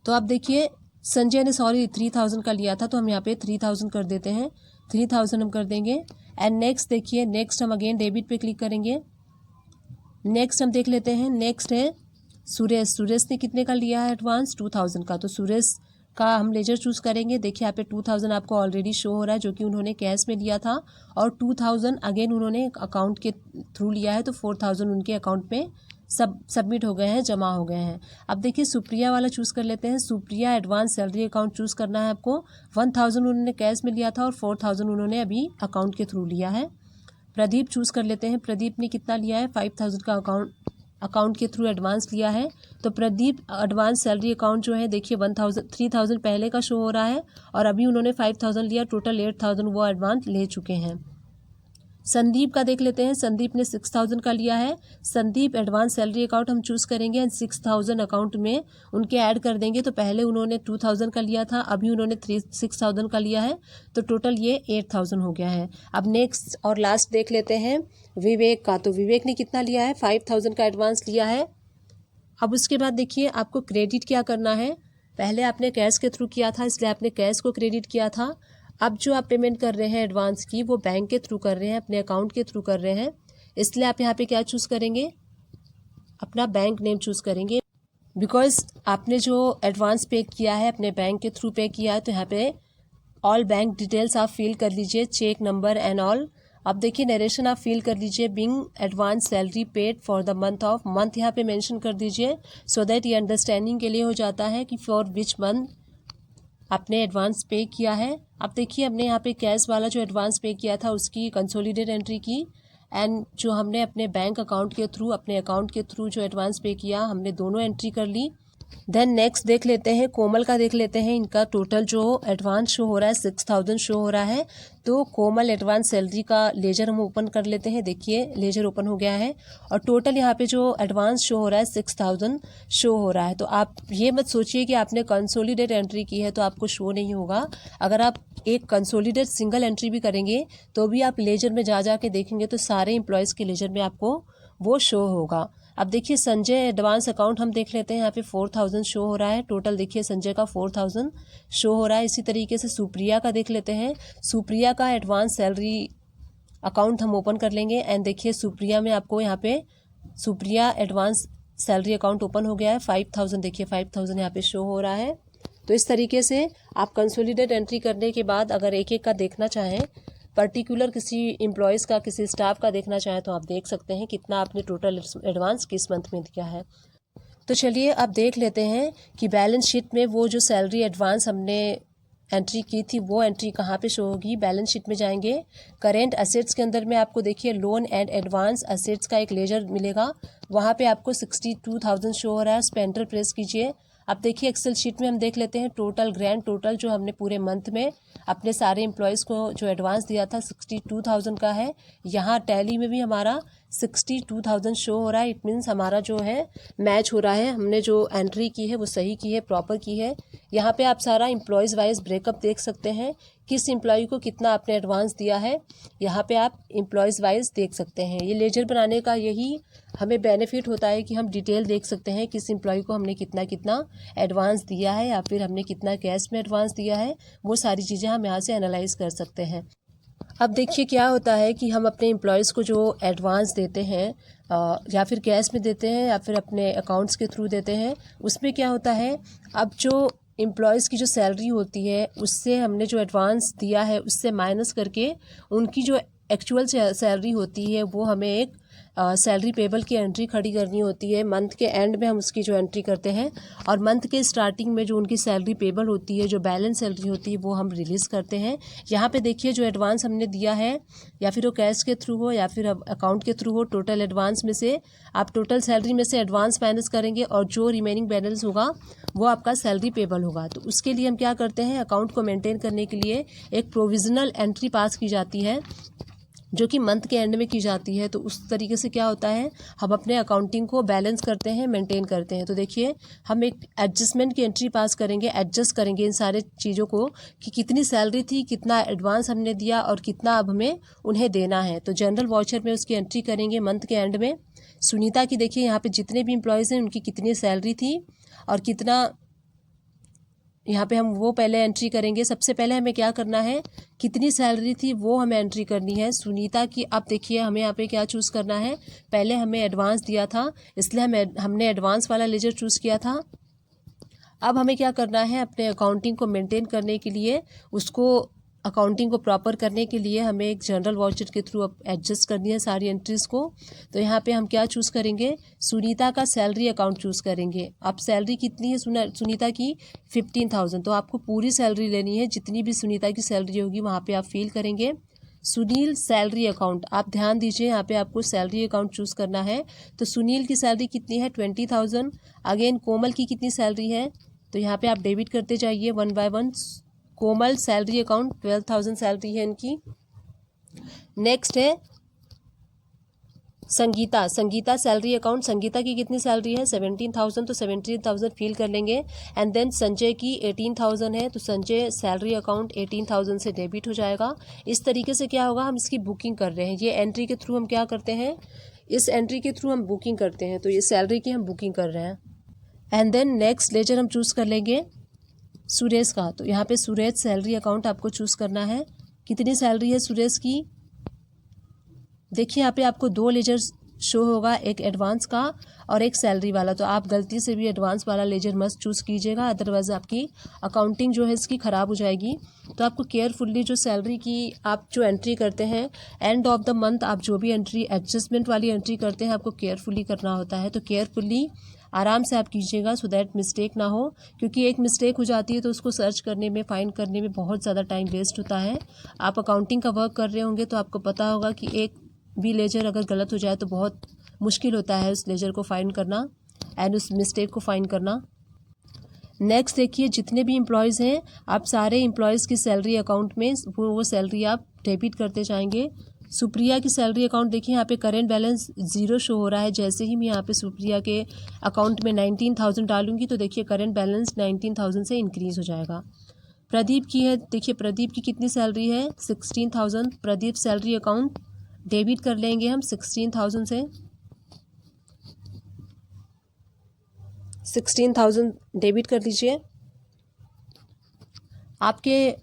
तो अब देखिए संजय ने 3000 का लिया था तो हम यहाँ पे 3000 कर देते हैं, 3000 हम कर देंगे। एंड नेक्स्ट देखिए, नेक्स्ट हम अगेन डेबिट पे क्लिक करेंगे। नेक्स्ट हम देख लेते हैं, नेक्स्ट है सुरेश। सुरेश ने कितने का लिया है एडवांस 2000 का, तो सुरेश का हम लेजर चूज़ करेंगे। देखिए यहाँ पे 2000 आपको ऑलरेडी शो हो रहा है जो कि उन्होंने कैश में लिया था और 2000 अगेन उन्होंने अकाउंट के थ्रू लिया है तो 4000 उनके अकाउंट में सबमिट हो गए हैं, जमा हो गए हैं। अब देखिए सुप्रिया वाला चूज़ कर लेते हैं। Supriya advance salary account choose करना है आपको। 1000 उन्होंने कैश में लिया था और 4000 उन्होंने अभी अकाउंट के थ्रू लिया है। प्रदीप चूज़ कर लेते हैं। प्रदीप ने कितना लिया है 5000 का अकाउंट के थ्रू एडवांस लिया है। तो प्रदीप एडवांस सैलरी अकाउंट जो है देखिए 3000 पहले का शो हो रहा है और अभी उन्होंने 5000 लिया, टोटल 8000 वो एडवांस ले चुके हैं। संदीप का देख लेते हैं। संदीप ने 6000 का लिया है। संदीप एडवांस सैलरी अकाउंट हम चूज़ करेंगे एंड 6000 अकाउंट में उनके ऐड कर देंगे। तो पहले उन्होंने 2000 का लिया था, अभी उन्होंने 6000 का लिया है, तो टोटल ये 8000 हो गया है। अब नेक्स्ट और लास्ट देख लेते हैं विवेक का। तो विवेक ने कितना लिया है 5000 का एडवांस लिया है। अब उसके बाद देखिए आपको क्रेडिट क्या करना है। पहले आपने कैश के थ्रू किया था इसलिए आपने कैश को क्रेडिट किया था। अब जो आप पेमेंट कर रहे हैं एडवांस की वो बैंक के थ्रू कर रहे हैं, अपने अकाउंट के थ्रू कर रहे हैं, इसलिए आप यहाँ पे क्या चूज़ करेंगे, अपना बैंक नेम चूज़ करेंगे। बिकॉज आपने जो एडवांस पे किया है अपने बैंक के थ्रू पे किया है तो यहाँ पे ऑल बैंक डिटेल्स आप फिल कर लीजिए, चेक नंबर एंड ऑल। अब देखिए नरेशन आप फिल कर लीजिए, being advance salary paid for the month of, month यहाँ पे मेंशन कर दीजिए सो दैट ये अंडरस्टैंडिंग के लिए हो जाता है कि फॉर विच मंथ आपने एडवांस पे किया है। अब देखिए हमने यहाँ पे कैश वाला जो एडवांस पे किया था उसकी कंसोलिडेट एंट्री की एंड जो हमने अपने बैंक अकाउंट के थ्रू अपने अकाउंट के थ्रू जो एडवांस पे किया हमने दोनों एंट्री कर ली। देन नेक्स्ट देख लेते हैं कोमल का, देख लेते हैं इनका टोटल जो एडवांस शो हो रहा है 6000 शो हो रहा है। तो कोमल एडवांस सैलरी का लेजर हम ओपन कर लेते हैं। देखिए लेजर ओपन हो गया है और टोटल यहाँ पे जो एडवांस शो हो रहा है 6000 शो हो रहा है। तो आप ये मत सोचिए कि आपने कंसोलिडेट एंट्री की है तो आपको शो नहीं होगा। अगर आप एक कंसोलिडेट सिंगल एंट्री भी करेंगे तो भी आप लेजर में जा के देखेंगे तो सारे एम्प्लॉयज़ के लेजर में आपको वो शो होगा। अब देखिए संजय एडवांस अकाउंट हम देख लेते हैं, यहाँ पे 4000 शो हो रहा है। टोटल देखिए संजय का 4000 शो हो रहा है। इसी तरीके से सुप्रिया का देख लेते हैं। सुप्रिया का एडवांस सैलरी अकाउंट हम ओपन कर लेंगे एंड देखिए सुप्रिया में आपको यहाँ पे Supriya advance salary account open हो गया है। 5000 देखिए 5000 यहाँ पे शो हो रहा है। तो इस तरीके से आप कंसोलिडेट एंट्री करने के बाद अगर एक एक का देखना चाहें, पर्टिकुलर किसी एम्प्लॉयज़ का, किसी स्टाफ का देखना चाहें, तो आप देख सकते हैं कितना आपने टोटल एडवांस किस मंथ में दिया है। तो चलिए अब देख लेते हैं कि बैलेंस शीट में वो जो सैलरी एडवांस हमने एंट्री की थी वो एंट्री कहाँ पे शो होगी। बैलेंस शीट में जाएंगे, करेंट असेट्स के अंदर में आपको देखिए लोन एंड एडवांस असेट्स का एक लेजर मिलेगा, वहाँ पे आपको 62,000 शो हो रहा है। उस पर एंटर प्रेस कीजिए। अब देखिए एक्सेल शीट में हम देख लेते हैं टोटल ग्रैंड टोटल जो हमने पूरे मंथ में अपने सारे एम्प्लॉयज़ को जो एडवांस दिया था 62,000 का है। यहाँ टैली में भी हमारा 62,000 शो हो रहा है। इट मीन्स हमारा जो है मैच हो रहा है, हमने जो एंट्री की है वो सही की है, प्रॉपर की है। यहाँ पे आप सारा एम्प्लॉयज़ वाइज ब्रेकअप देख सकते हैं, किस एम्प्लॉय को कितना आपने एडवांस दिया है, यहाँ पे आप एम्प्लॉयज़ वाइज देख सकते हैं। ये लेजर बनाने का यही हमें बेनिफिट होता है कि हम डिटेल देख सकते हैं किस एम्प्लॉय को हमने कितना कितना एडवांस दिया है या फिर हमने कितना कैश में एडवांस दिया है, वो सारी चीज़ें हम यहाँ से एनालाइज कर सकते हैं। अब देखिए क्या होता है कि हम अपने एम्प्लॉयज़ को जो एडवांस देते हैं या फिर कैश में देते हैं या फिर अपने अकाउंट्स के थ्रू देते हैं, उसमें क्या होता है, अब जो एम्प्लॉयज़ की जो सैलरी होती है उससे हमने जो एडवांस दिया है उससे माइनस करके उनकी जो एक्चुअल सैलरी होती है वो हमें एक सैलरी पेबल की एंट्री खड़ी करनी होती है। मंथ के एंड में हम उसकी जो एंट्री करते हैं और मंथ के स्टार्टिंग में जो उनकी सैलरी पेबल होती है, जो बैलेंस सैलरी होती है, वो हम रिलीज़ करते हैं। यहाँ पे देखिए जो एडवांस हमने दिया है, या फिर वो कैश के थ्रू हो या फिर अकाउंट के थ्रू हो, टोटल एडवांस में से आप टोटल सैलरी में से एडवांस माइनस करेंगे और जो रिमेनिंग बैलेंस होगा वो आपका सैलरी पेबल होगा। तो उसके लिए हम क्या करते हैं, अकाउंट को मेंटेन करने के लिए एक प्रोविजनल एंट्री पास की जाती है जो कि मंथ के एंड में की जाती है। तो उस तरीके से क्या होता है, हम अपने अकाउंटिंग को बैलेंस करते हैं, मेंटेन करते हैं। तो देखिए हम एक एडजस्टमेंट की एंट्री पास करेंगे, एडजस्ट करेंगे इन सारे चीज़ों को कि कितनी सैलरी थी, कितना एडवांस हमने दिया और कितना अब हमें उन्हें देना है। तो जनरल वाउचर में उसकी एंट्री करेंगे मंथ के एंड में। सुनीता की देखिए यहाँ पे जितने भी एम्प्लॉयज़ हैं उनकी कितनी सैलरी थी और कितना, यहाँ पे हम वो पहले एंट्री करेंगे। सबसे पहले हमें क्या करना है, कितनी सैलरी थी वो हमें एंट्री करनी है सुनीता की। अब देखिए हमें यहाँ पे क्या चूज़ करना है, पहले हमें एडवांस दिया था इसलिए हमने एडवांस वाला लेजर चूज़ किया था। अब हमें क्या करना है, अपने अकाउंटिंग को मेंटेन करने के लिए, उसको अकाउंटिंग को प्रॉपर करने के लिए हमें एक जनरल वाउचर के थ्रू एडजस्ट करनी है सारी एंट्रीज़ को। तो यहाँ पे हम क्या चूज़ करेंगे, सुनीता का सैलरी अकाउंट चूज़ करेंगे। अब सैलरी कितनी है सुनीता की 15,000, तो आपको पूरी सैलरी लेनी है, जितनी भी सुनीता की सैलरी होगी वहाँ पे आप फिल करेंगे। सुनील सैलरी अकाउंट, आप ध्यान दीजिए यहाँ पे आपको सैलरी अकाउंट चूज़ करना है। तो सुनील की सैलरी कितनी है 20,000। अगेन कोमल की कितनी सैलरी है, तो यहाँ पे आप डेबिट करते जाइए 1 बाय 1। कोमल सैलरी अकाउंट 12,000 सैलरी है इनकी। नेक्स्ट है संगीता सैलरी अकाउंट, संगीता की कितनी सैलरी है 17,000, तो 17,000 फिल कर लेंगे। एंड देन संजय की 18,000 है, तो संजय सैलरी अकाउंट 18,000 से डेबिट हो जाएगा। इस तरीके से क्या होगा, हम इसकी बुकिंग कर रहे हैं, ये एंट्री के थ्रू हम क्या करते हैं, इस एंट्री के थ्रू हम बुकिंग करते हैं। तो ये सैलरी की हम बुकिंग कर रहे हैं। एंड देन नेक्स्ट लेजर हम चूज़ कर लेंगे सुरेश का। तो यहाँ पे सुरेश सैलरी अकाउंट आपको चूज़ करना है। कितनी सैलरी है सुरेश की, देखिए यहाँ पे आपको 2 लेजर शो होगा, एक एडवांस का और एक सैलरी वाला। तो आप गलती से भी एडवांस वाला लेजर मस्ट चूज़ कीजिएगा, अदरवाइज आपकी अकाउंटिंग जो है इसकी ख़राब हो जाएगी। तो आपको केयरफुल्ली जो सैलरी की आप जो एंट्री करते हैं एंड ऑफ द मंथ, आप जो भी एंट्री एडजस्टमेंट वाली एंट्री करते हैं आपको केयरफुली करना होता है। तो केयरफुली आराम से आप कीजिएगा सो दैट मिस्टेक ना हो, क्योंकि एक मिस्टेक हो जाती है तो उसको सर्च करने में, फाइंड करने में बहुत ज़्यादा टाइम वेस्ट होता है। आप अकाउंटिंग का वर्क कर रहे होंगे तो आपको पता होगा कि एक भी लेजर अगर गलत हो जाए तो बहुत मुश्किल होता है उस लेजर को फाइंड करना एंड उस मिस्टेक को फाइंड करना। नेक्स्ट देखिए जितने भी एम्प्लॉयज़ हैं, आप सारे एम्प्लॉयज़ की सैलरी अकाउंट में वो सैलरी आप डेबिट करते जाएंगे। सुप्रिया की सैलरी अकाउंट देखिए यहाँ पे करेंट बैलेंस 0 शो हो रहा है। जैसे ही मैं यहाँ पे सुप्रिया के अकाउंट में 19,000 डालूंगी तो देखिए करेंट बैलेंस 19,000 से इंक्रीज़ हो जाएगा। प्रदीप की है, देखिए प्रदीप की कितनी सैलरी है 16,000। प्रदीप सैलरी अकाउंट डेबिट कर लेंगे हम 16,000 से, 16,000 डेबिट कर लीजिए। आपके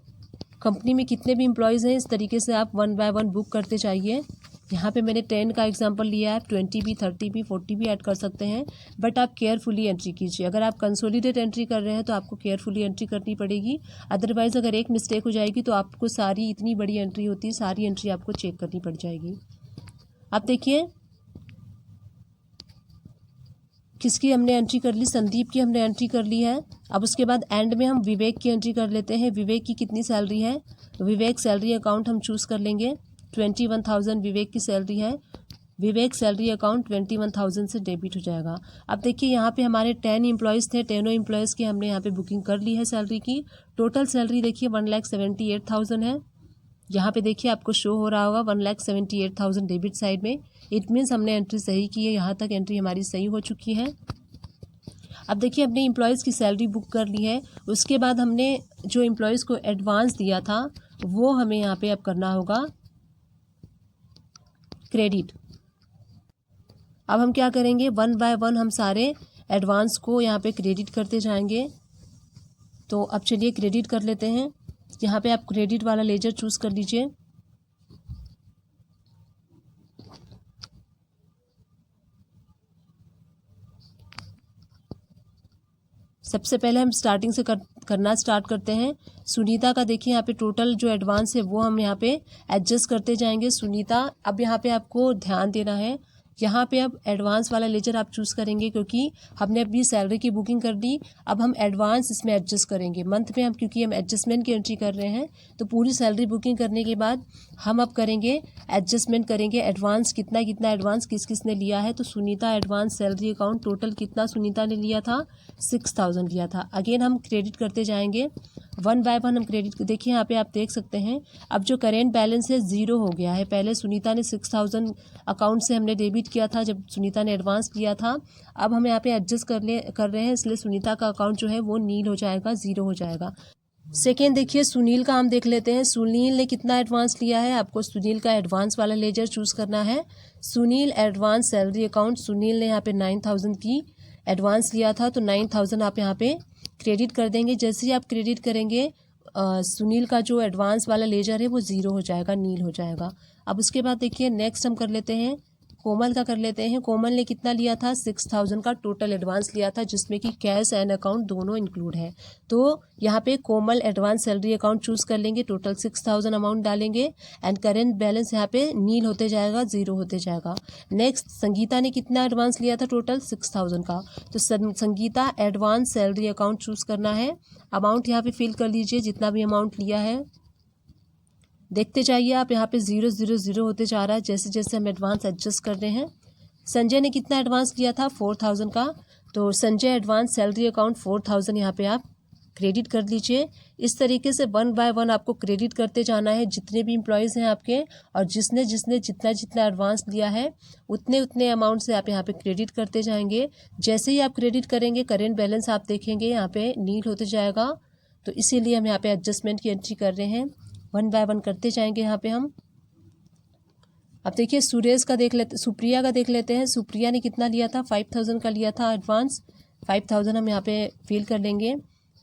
कंपनी में कितने भी एम्प्लॉयज़ हैं इस तरीके से आप 1 बाय 1 बुक करते जाइए। यहाँ पे मैंने 10 का एग्जांपल लिया है, 20 भी, 30 भी, 40 भी ऐड कर सकते हैं, बट आप केयरफुली एंट्री कीजिए। अगर आप कंसोलिडेट एंट्री कर रहे हैं तो आपको केयरफुली एंट्री करनी पड़ेगी, अदरवाइज़ अगर एक मिस्टेक हो जाएगी तो आपको सारी, इतनी बड़ी एंट्री होती है, सारी एंट्री आपको चेक करनी पड़ जाएगी। अब देखिए किसकी हमने एंट्री कर ली, संदीप की हमने एंट्री कर ली है। अब उसके बाद एंड में हम विवेक की एंट्री कर लेते हैं। विवेक की कितनी सैलरी है, विवेक सैलरी अकाउंट हम चूज़ कर लेंगे। 21,000 विवेक की सैलरी है। विवेक सैलरी अकाउंट 21,000 से डेबिट हो जाएगा। अब देखिए यहाँ पे हमारे 10 एम्प्लॉयज़ थे, 10 एम्प्लॉयज़ की हमने यहाँ पे बुकिंग कर ली है सैलरी की। टोटल सैलरी देखिए 1,78,000 है। यहाँ पे देखिए आपको शो हो रहा होगा 1,78,000 डेबिट साइड में। इट मीन्स हमने एंट्री सही की है, यहाँ तक एंट्री हमारी सही हो चुकी है। अब देखिए अपने एम्प्लॉयज़ की सैलरी बुक कर ली है। उसके बाद हमने जो एम्प्लॉयज़ को एडवांस दिया था वो हमें यहाँ पे अब करना होगा क्रेडिट। अब हम क्या करेंगे, 1 बाय 1 हम सारे एडवांस को यहाँ पे क्रेडिट करते जाएंगे। तो अब चलिए क्रेडिट कर लेते हैं। यहाँ पे आप क्रेडिट वाला लेजर चूज़ कर लीजिए। सबसे पहले हम स्टार्टिंग से करना स्टार्ट करते हैं। सुनीता का देखिए यहाँ पे टोटल जो एडवांस है वो हम यहाँ पे एडजस्ट करते जाएंगे। सुनीता, अब यहाँ पे आपको ध्यान देना है, यहाँ पे अब एडवांस वाला लेजर आप चूज़ करेंगे क्योंकि हमने अपनी सैलरी की बुकिंग कर दी। अब हम एडवांस इसमें एडजस्ट करेंगे मंथ में, हम क्योंकि हम एडजस्टमेंट की एंट्री कर रहे हैं तो पूरी सैलरी बुकिंग करने के बाद हम अब करेंगे एडजस्टमेंट करेंगे। एडवांस कितना कितना एडवांस किस किस ने लिया है, तो Sunita advance salary account total कितना सुनीता ने लिया था, 6,000 लिया था। अगेन हम क्रेडिट करते जाएंगे 1 बाय 1 हम क्रेडिट। देखिए यहाँ पे आप देख सकते हैं अब जो करेंट बैलेंस है 0 हो गया है। पहले सुनीता ने 6,000 अकाउंट से हमने डेबिट किया था जब सुनीता ने एडवांस लिया था। अब हम यहाँ पे एडजस्ट कर रहे हैं, इसलिए सुनीता का अकाउंट जो है वो नील हो जाएगा, 0 हो जाएगा। सेकेंड देखिए सुनील का हम देख लेते हैं। सुनील ने कितना एडवांस लिया है, आपको सुनील का एडवांस वाला लेजर चूज़ करना है। Sunil advance salary account, Sunil ने यहाँ पे 9,000 की एडवांस लिया था तो 9,000 आप यहाँ पे क्रेडिट कर देंगे। जैसे ही आप क्रेडिट करेंगे सुनील का जो एडवांस वाला लेजर है वो 0 हो जाएगा, नील हो जाएगा। अब उसके बाद देखिए नेक्स्ट हम कर लेते हैं कोमल का कर लेते हैं। कोमल ने कितना लिया था, 6,000 का टोटल एडवांस लिया था जिसमें कि कैश एंड अकाउंट दोनों इंक्लूड है। तो यहाँ पे कोमल एडवांस सैलरी अकाउंट चूज़ कर लेंगे, टोटल 6,000 अमाउंट डालेंगे एंड करेंट बैलेंस यहाँ पे नील होते जाएगा, 0 होते जाएगा। नेक्स्ट संगीता ने कितना एडवांस लिया था, टोटल 6,000 का, तो Sangeeta advance salary account choose करना है। अमाउंट यहाँ पे फिल कर लीजिए जितना भी अमाउंट लिया है। देखते जाइए आप, यहाँ पे 0 0 0 होते जा रहा है जैसे जैसे हम एडवांस एडजस्ट कर रहे हैं। संजय ने कितना एडवांस लिया था, 4,000 का, तो संजय एडवांस सैलरी अकाउंट 4,000 यहाँ पे आप क्रेडिट कर लीजिए। इस तरीके से 1 बाय 1 आपको क्रेडिट करते जाना है जितने भी एम्प्लॉयज़ हैं आपके, और जिसने जिसने जितना जितना एडवांस लिया है उतने उतने अमाउंट से आप यहाँ पे क्रेडिट करते जाएंगे। जैसे ही आप क्रेडिट करेंगे करेंट बैलेंस आप देखेंगे यहाँ पे नील होते जाएगा, तो इसीलिए हम यहाँ पे एडजस्टमेंट की एंट्री कर रहे हैं। 1 बाय 1 करते जाएंगे यहाँ पे हम। अब देखिए सुरेश का देख लेते, सुप्रिया का देख लेते हैं। सुप्रिया ने कितना लिया था, 5,000 का लिया था एडवांस, 5,000 हम यहाँ पे फिल कर लेंगे।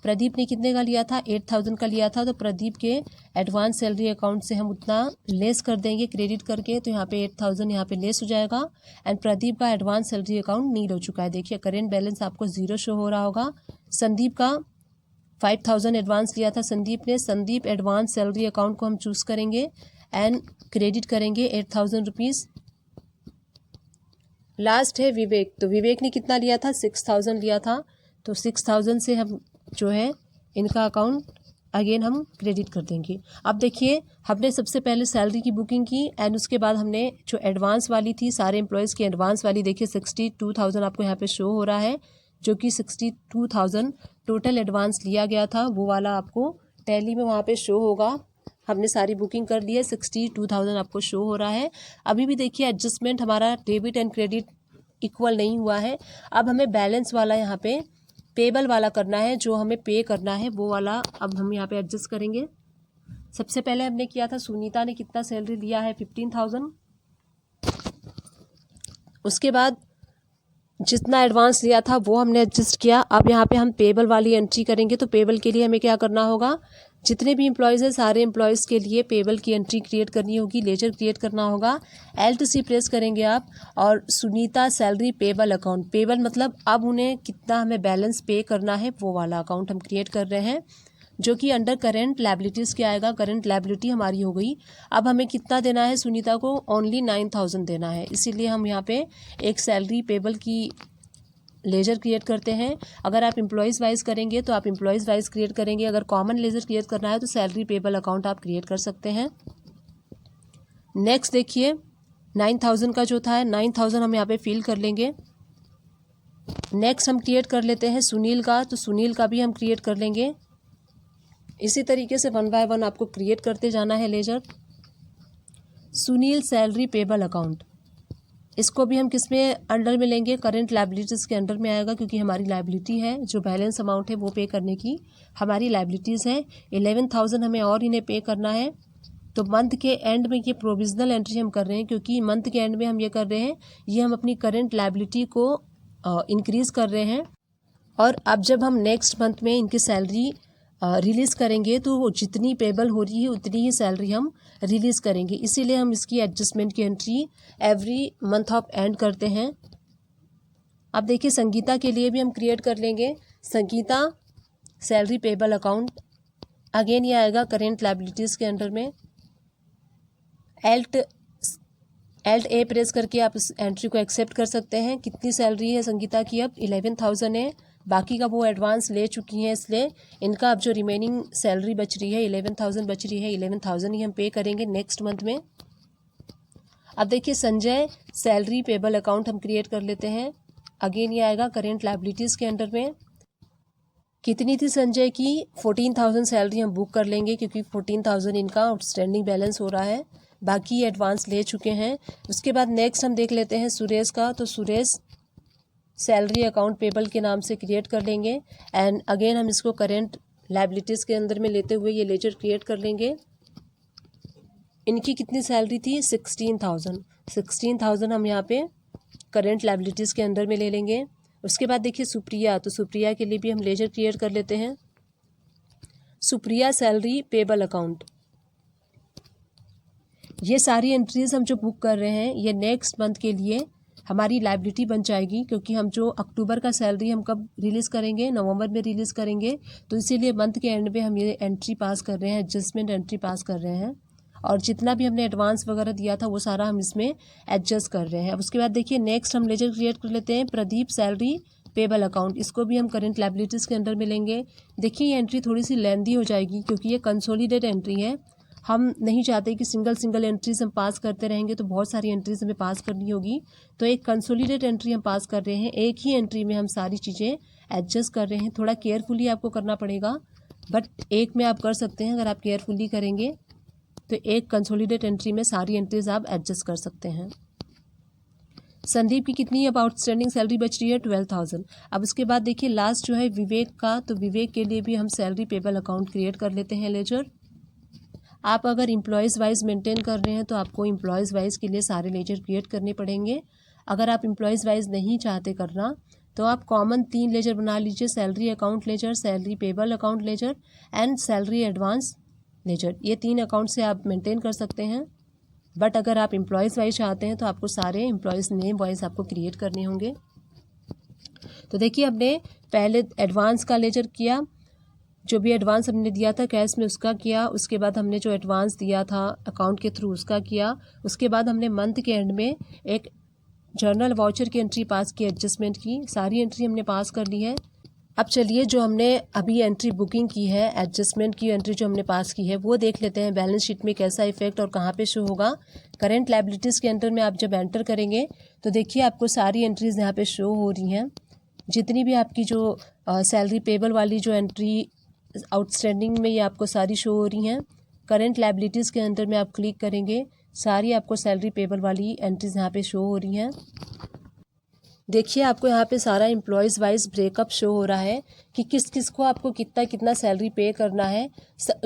प्रदीप ने कितने का लिया था, 8,000 का लिया था, तो प्रदीप के एडवांस सैलरी अकाउंट से हम उतना लेस कर देंगे क्रेडिट करके, तो यहाँ पे 8,000 यहाँ पे लेस हो जाएगा एंड प्रदीप का एडवांस सैलरी अकाउंट नील हो चुका है। देखिए करेंट बैलेंस आपको 0 शो हो रहा होगा। संदीप का 5,000 एडवांस लिया था संदीप ने, संदीप एडवांस सैलरी अकाउंट को हम चूज़ करेंगे एंड क्रेडिट करेंगे 8,000 रुपीज़। लास्ट है विवेक, तो विवेक ने कितना लिया था, 6,000 लिया था, तो 6,000 से हम जो है इनका अकाउंट अगेन हम क्रेडिट कर देंगे। अब देखिए हमने सबसे पहले सैलरी की बुकिंग की एंड उसके बाद हमने जो एडवांस वाली थी सारे एम्प्लॉयज़ की एडवांस वाली, देखिए 62,000 आपको यहाँ पे शो हो रहा है, जो कि 62,000 टोटल एडवांस लिया गया था वो वाला आपको टैली में वहाँ पे शो होगा। हमने सारी बुकिंग कर ली है, 62,000 आपको शो हो रहा है। अभी भी देखिए एडजस्टमेंट हमारा डेबिट एंड क्रेडिट इक्वल नहीं हुआ है। अब हमें बैलेंस वाला यहाँ पे पेबल वाला करना है, जो हमें पे करना है वो वाला अब हम यहाँ पे एडजस्ट करेंगे। सबसे पहले हमने किया था सुनीता ने कितना सैलरी लिया है, 15,000। उसके बाद जितना एडवांस लिया था वो हमने एडजस्ट किया। अब यहाँ पे हम पेबल वाली एंट्री करेंगे, तो पेबल के लिए हमें क्या करना होगा, जितने भी एम्प्लॉयज़ हैं सारे एम्प्लॉयज़ के लिए पेबल की एंट्री क्रिएट करनी होगी, लेजर क्रिएट करना होगा। L2C प्रेस करेंगे आप और Sunita salary payable account, payable मतलब अब उन्हें कितना हमें बैलेंस पे करना है वो वाला अकाउंट हम क्रिएट कर रहे हैं, जो कि अंडर करेंट लायबिलिटीज़ क्या आएगा। करेंट लायबिलिटी हमारी हो गई। अब हमें कितना देना है सुनीता को, ओनली 9000 देना है, इसीलिए हम यहाँ पे एक सैलरी पेबल की लेजर क्रिएट करते हैं। अगर आप एम्प्लॉयज़ वाइज करेंगे तो आप एम्प्लॉयज़ वाइज क्रिएट करेंगे, अगर कॉमन लेजर क्रिएट करना है तो सैलरी पेबल अकाउंट आप क्रिएट कर सकते हैं। नेक्स्ट देखिए 9000 का जो था 9000 हम यहाँ पे फिल कर लेंगे। नेक्स्ट हम क्रिएट कर लेते हैं सुनील का, तो सुनील का भी हम क्रिएट कर लेंगे। इसी तरीके से 1 बाय 1 आपको क्रिएट करते जाना है ledger. Sunil salary payable account, इसको भी हम किस में अंडर में लेंगे, करेंट लायबिलिटीज़ के अंडर में आएगा, क्योंकि हमारी लायबिलिटी है, जो बैलेंस अमाउंट है वो पे करने की हमारी लायबिलिटीज़ है। 11,000 हमें और इन्हें पे करना है। तो मंथ के एंड में ये प्रोविजनल एंट्री हम कर रहे हैं, क्योंकि मंथ के एंड में हम ये कर रहे हैं, ये हम अपनी करेंट लायबिलिटी को इंक्रीज़ कर रहे हैं। और अब जब हम नेक्स्ट मंथ में इनकी सैलरी रिलीज़ करेंगे तो वो जितनी पेबल हो रही है उतनी ही सैलरी हम रिलीज़ करेंगे, इसीलिए हम इसकी एडजस्टमेंट की entry every month of and करते हैं। अब देखिए संगीता के लिए भी हम क्रिएट कर लेंगे। Sangeeta salary payable account, again ये आएगा करेंट लायबिलिटीज़ के अंडर में। एल्ट ए प्रेस करके आप इस एंट्री को एक्सेप्ट कर सकते हैं। कितनी सैलरी है संगीता की, अब 11,000 है, बाकी का वो एडवांस ले चुकी हैं, इसलिए इनका अब जो रिमेनिंग सैलरी बच रही है 11,000 बच रही है, 11,000 ही हम पे करेंगे नेक्स्ट मंथ में। अब देखिए संजय सैलरी पेबल अकाउंट हम क्रिएट कर लेते हैं। अगेन ये आएगा करेंट लायबिलिटीज़ के अंडर में। कितनी थी संजय की, 14,000 सैलरी हम बुक कर लेंगे, क्योंकि 14,000 इनका आउटस्टैंडिंग बैलेंस हो रहा है, बाकी एडवांस ले चुके हैं। उसके बाद नेक्स्ट हम देख लेते हैं सुरेश का, तो सुरेश सैलरी अकाउंट पेबल के नाम से क्रिएट कर लेंगे एंड अगेन हम इसको करेंट लायबिलिटीज़ के अंदर में लेते हुए ये लेजर क्रिएट कर लेंगे। इनकी कितनी सैलरी थी, 16,000 हम यहाँ पे करेंट लायबिलिटीज़ के अंदर में ले लेंगे। उसके बाद देखिए सुप्रिया, तो सुप्रिया के लिए भी हम लेजर क्रिएट कर लेते हैं। सुप्रिया सैलरी पेबल अकाउंट, ये सारी एंट्रीज हम जो बुक कर रहे हैं ये नेक्स्ट मंथ के लिए हमारी लायबिलिटी बन जाएगी, क्योंकि हम जो अक्टूबर का सैलरी हम कब रिलीज़ करेंगे, नवंबर में रिलीज़ करेंगे, तो इसीलिए मंथ के एंड में हम ये एंट्री पास कर रहे हैं, एडजस्टमेंट एंट्री पास कर रहे हैं, और जितना भी हमने एडवांस वगैरह दिया था वो सारा हम इसमें एडजस्ट कर रहे हैं। अब उसके बाद देखिए नेक्स्ट हम लेजर क्रिएट कर लेते हैं प्रदीप सैलरी पेबल अकाउंट, इसको भी हम करेंट लायबिलिटीज़ के अंडर में लेंगे। देखिए ये एंट्री थोड़ी सी लेंदी हो जाएगी, क्योंकि ये कंसोलिडेट एंट्री है। हम नहीं चाहते कि सिंगल एंट्रीज हम पास करते रहेंगे, तो बहुत सारी एंट्रीज हमें पास करनी होगी, तो एक कंसोलिडेट एंट्री हम पास कर रहे हैं। एक ही एंट्री में हम सारी चीज़ें एडजस्ट कर रहे हैं। थोड़ा केयरफुली आपको करना पड़ेगा, बट एक में आप कर सकते हैं अगर आप केयरफुली करेंगे, तो एक कंसोलिडेट एंट्री में सारी एंट्रीज आप एडजस्ट कर सकते हैं। संदीप की कितनी अब आउटस्टैंडिंग सैलरी बच रही है, 12,000। अब उसके बाद देखिए लास्ट जो है विवेक का, तो विवेक के लिए भी हम सैलरी पेबल अकाउंट क्रिएट कर लेते हैं लेजर। आप अगर एम्प्लॉयज़ वाइज मेंटेन कर रहे हैं तो आपको एम्प्लॉयज़ वाइज के लिए सारे लेजर क्रिएट करने पड़ेंगे। अगर आप एम्प्लॉयज़ वाइज नहीं चाहते करना तो आप कॉमन 3 लेजर बना लीजिए, salary account ledger, salary payable account ledger and salary advance ledger. ये 3 अकाउंट से आप मेंटेन कर सकते हैं, बट अगर आप एम्प्लॉयज़ वाइज चाहते हैं तो आपको सारे एम्प्लॉयज़ नेम वाइज आपको क्रिएट करने होंगे। तो देखिए हमने पहले एडवांस का लेजर किया, जो भी एडवांस हमने दिया था कैश में उसका किया, उसके बाद हमने जो एडवांस दिया था अकाउंट के थ्रू उसका किया, उसके बाद हमने मंथ के एंड में एक जर्नल वाउचर की एंट्री पास की, एडजस्टमेंट की, सारी एंट्री हमने पास कर ली है। अब चलिए जो हमने अभी एंट्री बुकिंग की है, एडजस्टमेंट की एंट्री जो हमने पास की है वो देख लेते हैं बैलेंस शीट में कैसा इफेक्ट और कहाँ पे शो होगा। करेंट लायबिलिटीज़ के अंडर में आप जब एंटर करेंगे तो देखिए आपको सारी एंट्रीज़ यहाँ पे शो हो रही हैं। जितनी भी आपकी जो सैलरी पेबल वाली जो एंट्री आउटस्टैंडिंग में ये आपको सारी शो हो रही हैं। करेंट लायबिलिटीज़ के अंदर में आप क्लिक करेंगे, सारी आपको सैलरी पेबल वाली एंट्रीज़ यहाँ पे शो हो रही हैं। देखिए आपको यहाँ पे सारा एम्प्लॉयज़ वाइज ब्रेकअप शो हो रहा है कि किस किस को आपको कितना कितना सैलरी पे करना है।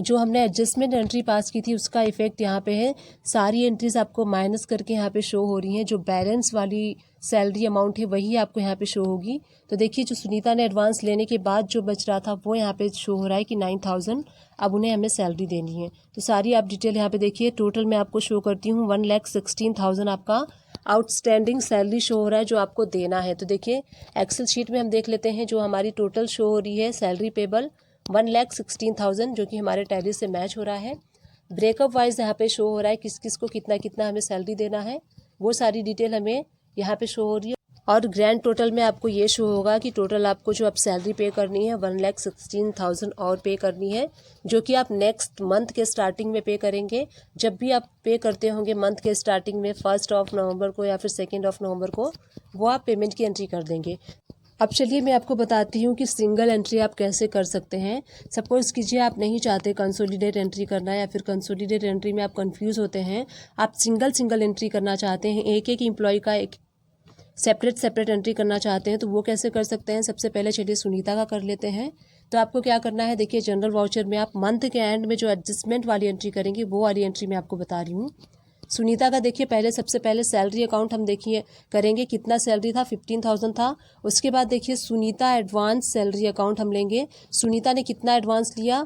जो हमने एडजस्टमेंट एंट्री पास की थी उसका इफ़ेक्ट यहाँ पे है। सारी एंट्रीज आपको माइनस करके यहाँ पे शो हो रही हैं। जो बैलेंस वाली सैलरी अमाउंट है वही आपको यहाँ पे शो होगी। तो देखिए जो सुनीता ने एडवांस लेने के बाद जो बच रहा था वो यहाँ पे शो हो रहा है कि 9,000 अब उन्हें हमें सैलरी देनी है। तो सारी आप डिटेल यहाँ पे देखिए। टोटल मैं आपको शो करती हूँ 1,16,000 आपका आउटस्टैंडिंग सैलरी शो हो रहा है जो आपको देना है। तो देखिए एक्सेल शीट में हम देख लेते हैं जो हमारी टोटल शो हो रही है सैलरी पेबल 1,16,000 जो कि हमारे टैली से मैच हो रहा है। ब्रेकअप वाइज यहाँ पे शो हो रहा है किस किस को कितना कितना हमें सैलरी देना है, वो सारी डिटेल हमें यहाँ पे शो हो रही है। और ग्रैंड टोटल में आपको ये शो होगा कि टोटल आपको जो आप सैलरी पे करनी है 1,16,000 और पे करनी है, जो कि आप नेक्स्ट मंथ के स्टार्टिंग में पे करेंगे। जब भी आप पे करते होंगे मंथ के स्टार्टिंग में 1 नवंबर को या फिर 2 नवंबर को, वो आप पेमेंट की एंट्री कर देंगे। अब चलिए मैं आपको बताती हूँ कि सिंगल एंट्री आप कैसे कर सकते हैं। सपोज़ कीजिए आप नहीं चाहते कंसोलिडेट एंट्री करना या फिर कंसोलिडेट एंट्री में आप कंफ्यूज होते हैं, आप सिंगल एंट्री करना चाहते हैं, एक एक एम्प्लॉय का एक सेपरेट एंट्री करना चाहते हैं, तो वो कैसे कर सकते हैं। सबसे पहले चलिए सुनीता का कर लेते हैं। तो आपको क्या करना है, देखिए जनरल वाउचर में आप मंथ के एंड में जो एडजस्टमेंट वाली एंट्री करेंगे वो वाली एंट्री मैं आपको बता रही हूँ। सुनीता का देखिए पहले सबसे पहले सैलरी अकाउंट हम देखिए करेंगे कितना सैलरी था 15,000 था। उसके बाद देखिए सुनीता एडवांस सैलरी अकाउंट हम लेंगे। सुनीता ने कितना एडवांस लिया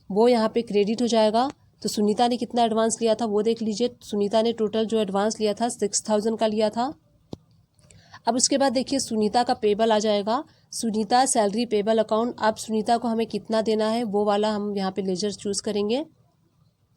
वो यहाँ पे क्रेडिट हो जाएगा। तो सुनीता ने कितना एडवांस लिया था वो देख लीजिए। सुनीता ने टोटल जो एडवांस लिया था 6,000 का लिया था। अब उसके बाद देखिए सुनीता का पेबल आ जाएगा, सुनीता सैलरी पेबल अकाउंट। अब सुनीता को हमें कितना देना है वो वाला हम यहाँ पे लेजर चूज़ करेंगे।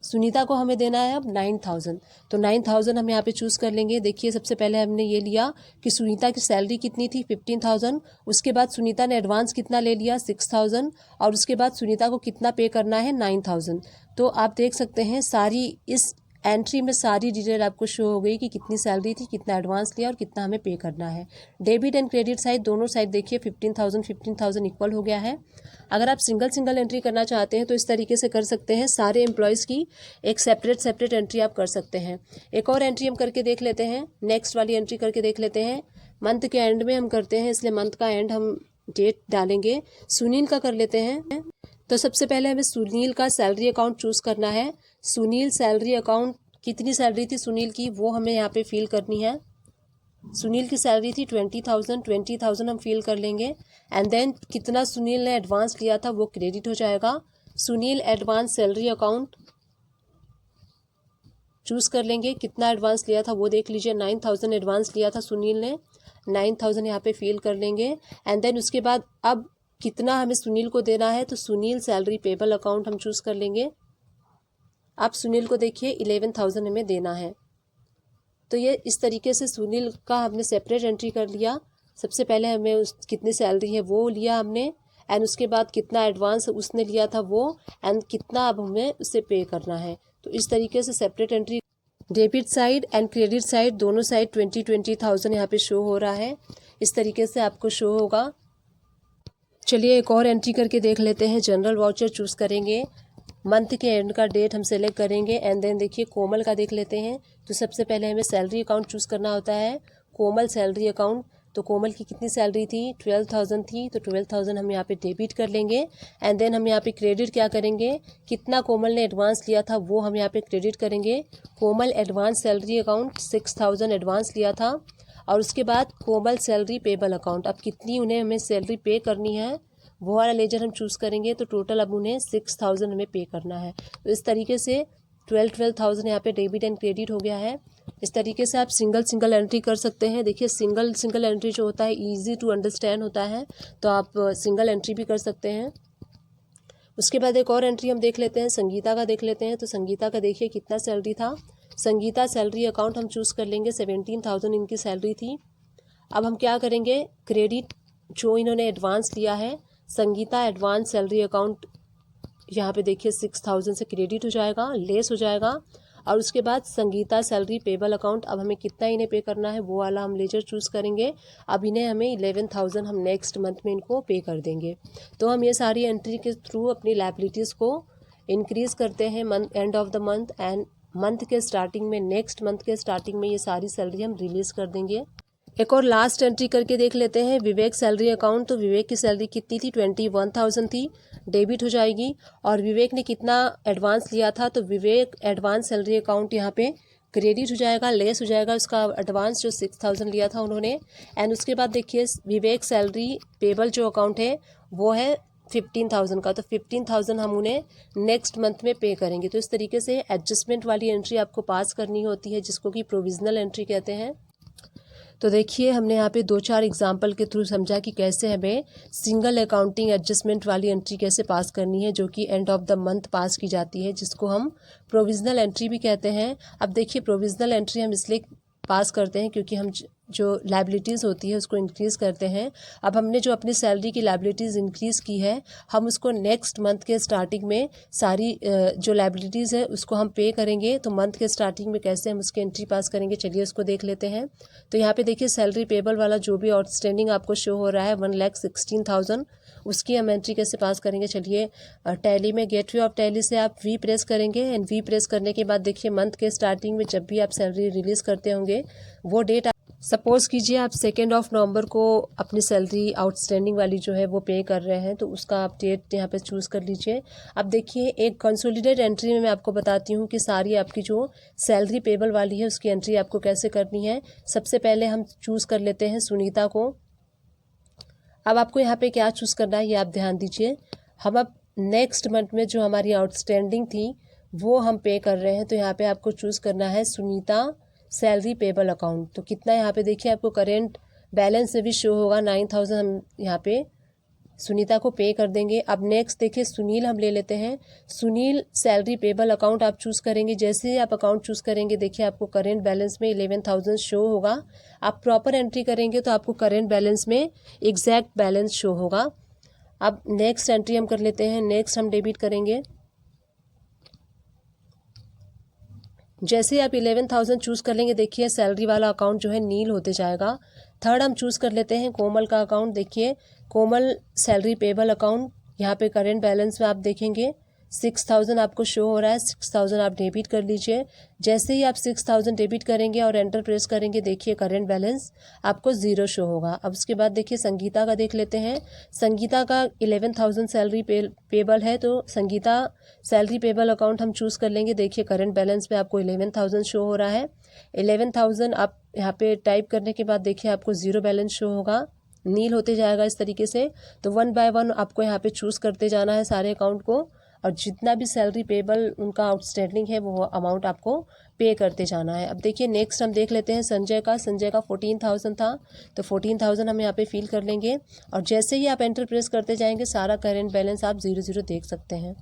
सुनीता को हमें देना है अब 9,000, तो 9,000 हम यहाँ पे चूज़ कर लेंगे। देखिए सबसे पहले हमने ये लिया कि सुनीता की सैलरी कितनी थी 15,000। उसके बाद सुनीता ने एडवांस कितना ले लिया 6,000 और उसके बाद सुनीता को कितना पे करना है 9,000। तो आप देख सकते हैं सारी इस एंट्री में सारी डिटेल आपको शो हो गई कि कितनी सैलरी थी, कितना एडवांस लिया और कितना हमें पे करना है। डेबिट एंड क्रेडिट साइड दोनों साइड देखिए 15,000 इक्वल हो गया है। अगर आप सिंगल एंट्री करना चाहते हैं तो इस तरीके से कर सकते हैं। सारे एम्प्लॉयज़ की एक सेपरेट एंट्री आप कर सकते हैं। एक और एंट्री हम करके देख लेते हैं, नेक्स्ट वाली एंट्री करके देख लेते हैं। मंथ के एंड में हम करते हैं, इसलिए मंथ का एंड हम डेट डालेंगे। सुनील का कर लेते हैं। तो सबसे पहले हमें सुनील का सैलरी अकाउंट चूज़ करना है। सुनील सैलरी अकाउंट कितनी सैलरी थी सुनील की वो हमें यहाँ पे फिल करनी है। सुनील की सैलरी थी 20,000 हम फिल कर लेंगे। एंड देन कितना सुनील ने एडवांस लिया था वो क्रेडिट हो जाएगा। Sunil advance salary account choose कर लेंगे, कितना एडवांस लिया था वो देख लीजिए। 9,000 एडवांस लिया था सुनील ने, 9,000 यहाँ पे फिल कर लेंगे। एंड देन उसके बाद अब कितना हमें सुनील को देना है, तो सुनील सैलरी पेबल अकाउंट हम चूज़ कर लेंगे। अब सुनील को देखिए 11,000 हमें देना है। तो ये इस तरीके से सुनील का हमने सेपरेट एंट्री कर लिया। सबसे पहले हमें उस कितनी सैलरी है वो लिया हमने, एंड उसके बाद कितना एडवांस उसने लिया था वो, एंड कितना अब हमें उसे पे करना है। तो इस तरीके से separate entry debit side and credit side दोनों साइड 20,000 यहाँ पे शो हो रहा है। इस तरीके से आपको शो होगा। चलिए एक और एंट्री करके देख लेते हैं। जनरल वाउचर चूज़ करेंगे, मंथ के एंड का डेट हम सेलेक्ट करेंगे। एंड देन देखिए कोमल का देख लेते हैं। तो सबसे पहले हमें सैलरी अकाउंट चूज़ करना होता है, कोमल सैलरी अकाउंट। तो कोमल की कितनी सैलरी थी 12,000 थी, तो 12,000 हम यहाँ पे डेबिट कर लेंगे। एंड देन हम यहाँ पे क्रेडिट क्या करेंगे, कितना कोमल ने एडवांस लिया था वो हम यहाँ पे क्रेडिट करेंगे। कोमल एडवांस सैलरी अकाउंट 6,000 एडवांस लिया था। और उसके बाद कोमल सैलरी पेबल अकाउंट, अब कितनी उन्हें हमें सैलरी पे करनी है वो वाला लेजर हम चूज़ करेंगे। तो टोटल अब उन्हें 6,000 हमें पे करना है। तो इस तरीके से 12,000 यहाँ पे डेबिट एंड क्रेडिट हो गया है। इस तरीके से आप सिंगल एंट्री कर सकते हैं। देखिए सिंगल एंट्री जो होता है ईजी टू अंडरस्टैंड होता है, तो आप सिंगल एंट्री भी कर सकते हैं। उसके बाद एक और एंट्री हम देख लेते हैं, संगीता का देख लेते हैं। तो संगीता का देखिए कितना सैलरी था। संगीता सैलरी अकाउंट हम चूज़ कर लेंगे, 17,000 इनकी सैलरी थी। अब हम क्या करेंगे, क्रेडिट जो इन्होंने एडवांस लिया है, संगीता एडवांस सैलरी अकाउंट यहाँ पे देखिए 6,000 से क्रेडिट हो जाएगा, लेस हो जाएगा। और उसके बाद संगीता सैलरी पेबल अकाउंट, अब हमें कितना इन्हें पे करना है वो वाला हम लेजर चूज़ करेंगे। अब इन्हें हमें 11,000 हम नेक्स्ट मंथ में इनको पे कर देंगे। तो हम ये सारी एंट्री के थ्रू अपनी लायबिलिटीज़ को इंक्रीज़ करते हैं month end of the month, and month के स्टार्टिंग में नेक्स्ट मंथ के स्टार्टिंग में ये सारी सैलरी हम रिलीज़ कर देंगे। एक और लास्ट एंट्री करके देख लेते हैं विवेक सैलरी अकाउंट। तो विवेक की सैलरी कितनी थी, 21,000 थी, डेबिट हो जाएगी। और विवेक ने कितना एडवांस लिया था, तो विवेक एडवांस सैलरी अकाउंट यहाँ पे क्रेडिट हो जाएगा, लेस हो जाएगा उसका एडवांस जो 6,000 लिया था उन्होंने। एंड उसके बाद देखिए विवेक सैलरी पेबल जो अकाउंट है वो है 15,000 का, तो 15,000 हम उन्हें नेक्स्ट मंथ में पे करेंगे। तो इस तरीके से एडजस्टमेंट वाली एंट्री आपको पास करनी होती है, जिसको कि प्रोविजनल एंट्री कहते हैं। तो देखिए हमने यहाँ पे 2-4 एग्जाम्पल के थ्रू समझा कि कैसे हमें सिंगल अकाउंटिंग एडजस्टमेंट वाली एंट्री कैसे पास करनी है, जो कि एंड ऑफ द मंथ पास की जाती है, जिसको हम प्रोविजनल एंट्री भी कहते हैं। अब देखिए प्रोविजनल एंट्री हम इसलिए पास करते हैं क्योंकि हम जो लायबिलिटीज़ होती है उसको इंक्रीज़ करते हैं। अब हमने जो अपनी सैलरी की लायबिलिटीज़ इंक्रीज़ की है, हम उसको नेक्स्ट मंथ के स्टार्टिंग में सारी जो लायबिलिटीज़ है उसको हम पे करेंगे। तो मंथ के स्टार्टिंग में कैसे हम उसकी एंट्री पास करेंगे, चलिए उसको देख लेते हैं। तो यहाँ पे देखिए सैलरी पेबल वाला जो भी आउटस्टैंडिंग आपको शो हो रहा है 1,16,000, उसकी हम एंट्री कैसे पास करेंगे। चलिए टैली में गेटवे ऑफ टैली से आप वी प्रेस करेंगे। एंड वी प्रेस करने के बाद देखिए मंथ के स्टार्टिंग में जब भी आप सैलरी रिलीज़ करते होंगे वो डेट, सपोज़ कीजिए आप 2 नवंबर को अपनी सैलरी आउटस्टैंडिंग वाली जो है वो पे कर रहे हैं, तो उसका आप डेट यहाँ पे चूज़ कर लीजिए। अब देखिए एक कंसोलिडेट एंट्री में मैं आपको बताती हूँ कि सारी आपकी जो सैलरी पेबल वाली है उसकी एंट्री आपको कैसे करनी है। सबसे पहले हम चूज़ कर लेते हैं सुनीता को। अब आपको यहाँ पे क्या चूज़ करना है ये आप ध्यान दीजिए। हम अब नेक्स्ट मंथ में जो हमारी आउटस्टैंडिंग थी वो हम पे कर रहे हैं, तो यहाँ पे आपको चूज़ करना है सुनीता सैलरी पेबल अकाउंट। तो कितना यहाँ पे देखिए आपको करेंट बैलेंस में भी शो होगा 9,000 हम यहाँ पे सुनीता को पे कर देंगे। अब नेक्स्ट देखिए सुनील हम ले लेते हैं। सुनील सैलरी पेबल अकाउंट आप चूज़ करेंगे। जैसे ही आप अकाउंट चूज़ करेंगे देखिए आपको करेंट बैलेंस में 11,000 शो होगा। आप प्रॉपर एंट्री करेंगे तो आपको करेंट बैलेंस में एग्जैक्ट बैलेंस शो होगा। अब नेक्स्ट एंट्री हम कर लेते हैं। नेक्स्ट हम डेबिट करेंगे। जैसे आप 11,000 चूज़ कर लेंगे देखिए सैलरी वाला अकाउंट जो है नील होते जाएगा। थर्ड हम चूज़ कर लेते हैं कोमल का अकाउंट। देखिए कोमल सैलरी पेबल अकाउंट, यहाँ पे करेंट बैलेंस में आप देखेंगे 6,000 आपको शो हो रहा है। 6,000 आप डेबिट कर लीजिए। जैसे ही आप 6,000 डेबिट करेंगे और एंटर प्रेस करेंगे देखिए करेंट बैलेंस आपको 0 शो होगा। अब उसके बाद देखिए संगीता का देख लेते हैं। संगीता का 11,000 सैलरी पेबल है, तो संगीता सैलरी पेबल अकाउंट हम चूज़ कर लेंगे। देखिए करेंट बैलेंस पे आपको 11,000 शो हो रहा है। 11,000 आप यहाँ पे टाइप करने के बाद देखिए आपको 0 बैलेंस शो होगा, नील होते जाएगा इस तरीके से। तो 1 बाय 1 आपको यहाँ पे चूज़ करते जाना है सारे अकाउंट को, और जितना भी सैलरी पेबल उनका आउटस्टैंडिंग है वो अमाउंट आपको पे करते जाना है। अब देखिए नेक्स्ट हम देख लेते हैं संजय का। संजय का 14,000 था, तो 14,000 हम यहाँ पे फिल कर लेंगे। और जैसे ही आप एंटर प्रेस करते जाएंगे सारा करेंट बैलेंस आप 0 देख सकते हैं।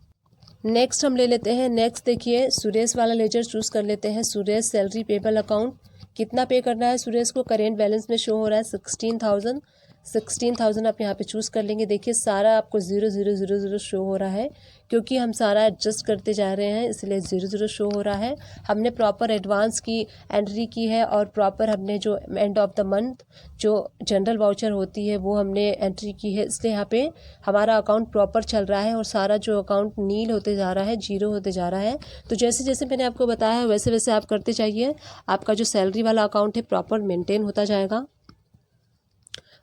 नेक्स्ट हम ले लेते हैं। नेक्स्ट देखिए सुरेश वाला लेजर चूज़ कर लेते हैं। सुरेश सैलरी पेबल अकाउंट, कितना पे करना है सुरेश को, करेंट बैलेंस में शो हो रहा है 16,000। 16,000 आप यहाँ पे चूज़ कर लेंगे। देखिए सारा आपको 0 शो हो रहा है, क्योंकि हम सारा एडजस्ट करते जा रहे हैं इसलिए 0 शो हो रहा है। हमने प्रॉपर एडवांस की एंट्री की है और प्रॉपर हमने जो एंड ऑफ द मंथ जो जनरल वाउचर होती है वो हमने एंट्री की है, इसलिए यहाँ पे हमारा अकाउंट प्रॉपर चल रहा है और सारा जो अकाउंट नील होते जा रहा है, 0 होते जा रहा है। तो जैसे जैसे मैंने आपको बताया है वैसे वैसे आप करते जाइए, आपका जो सैलरी वाला अकाउंट है प्रॉपर मेंटेन होता जाएगा।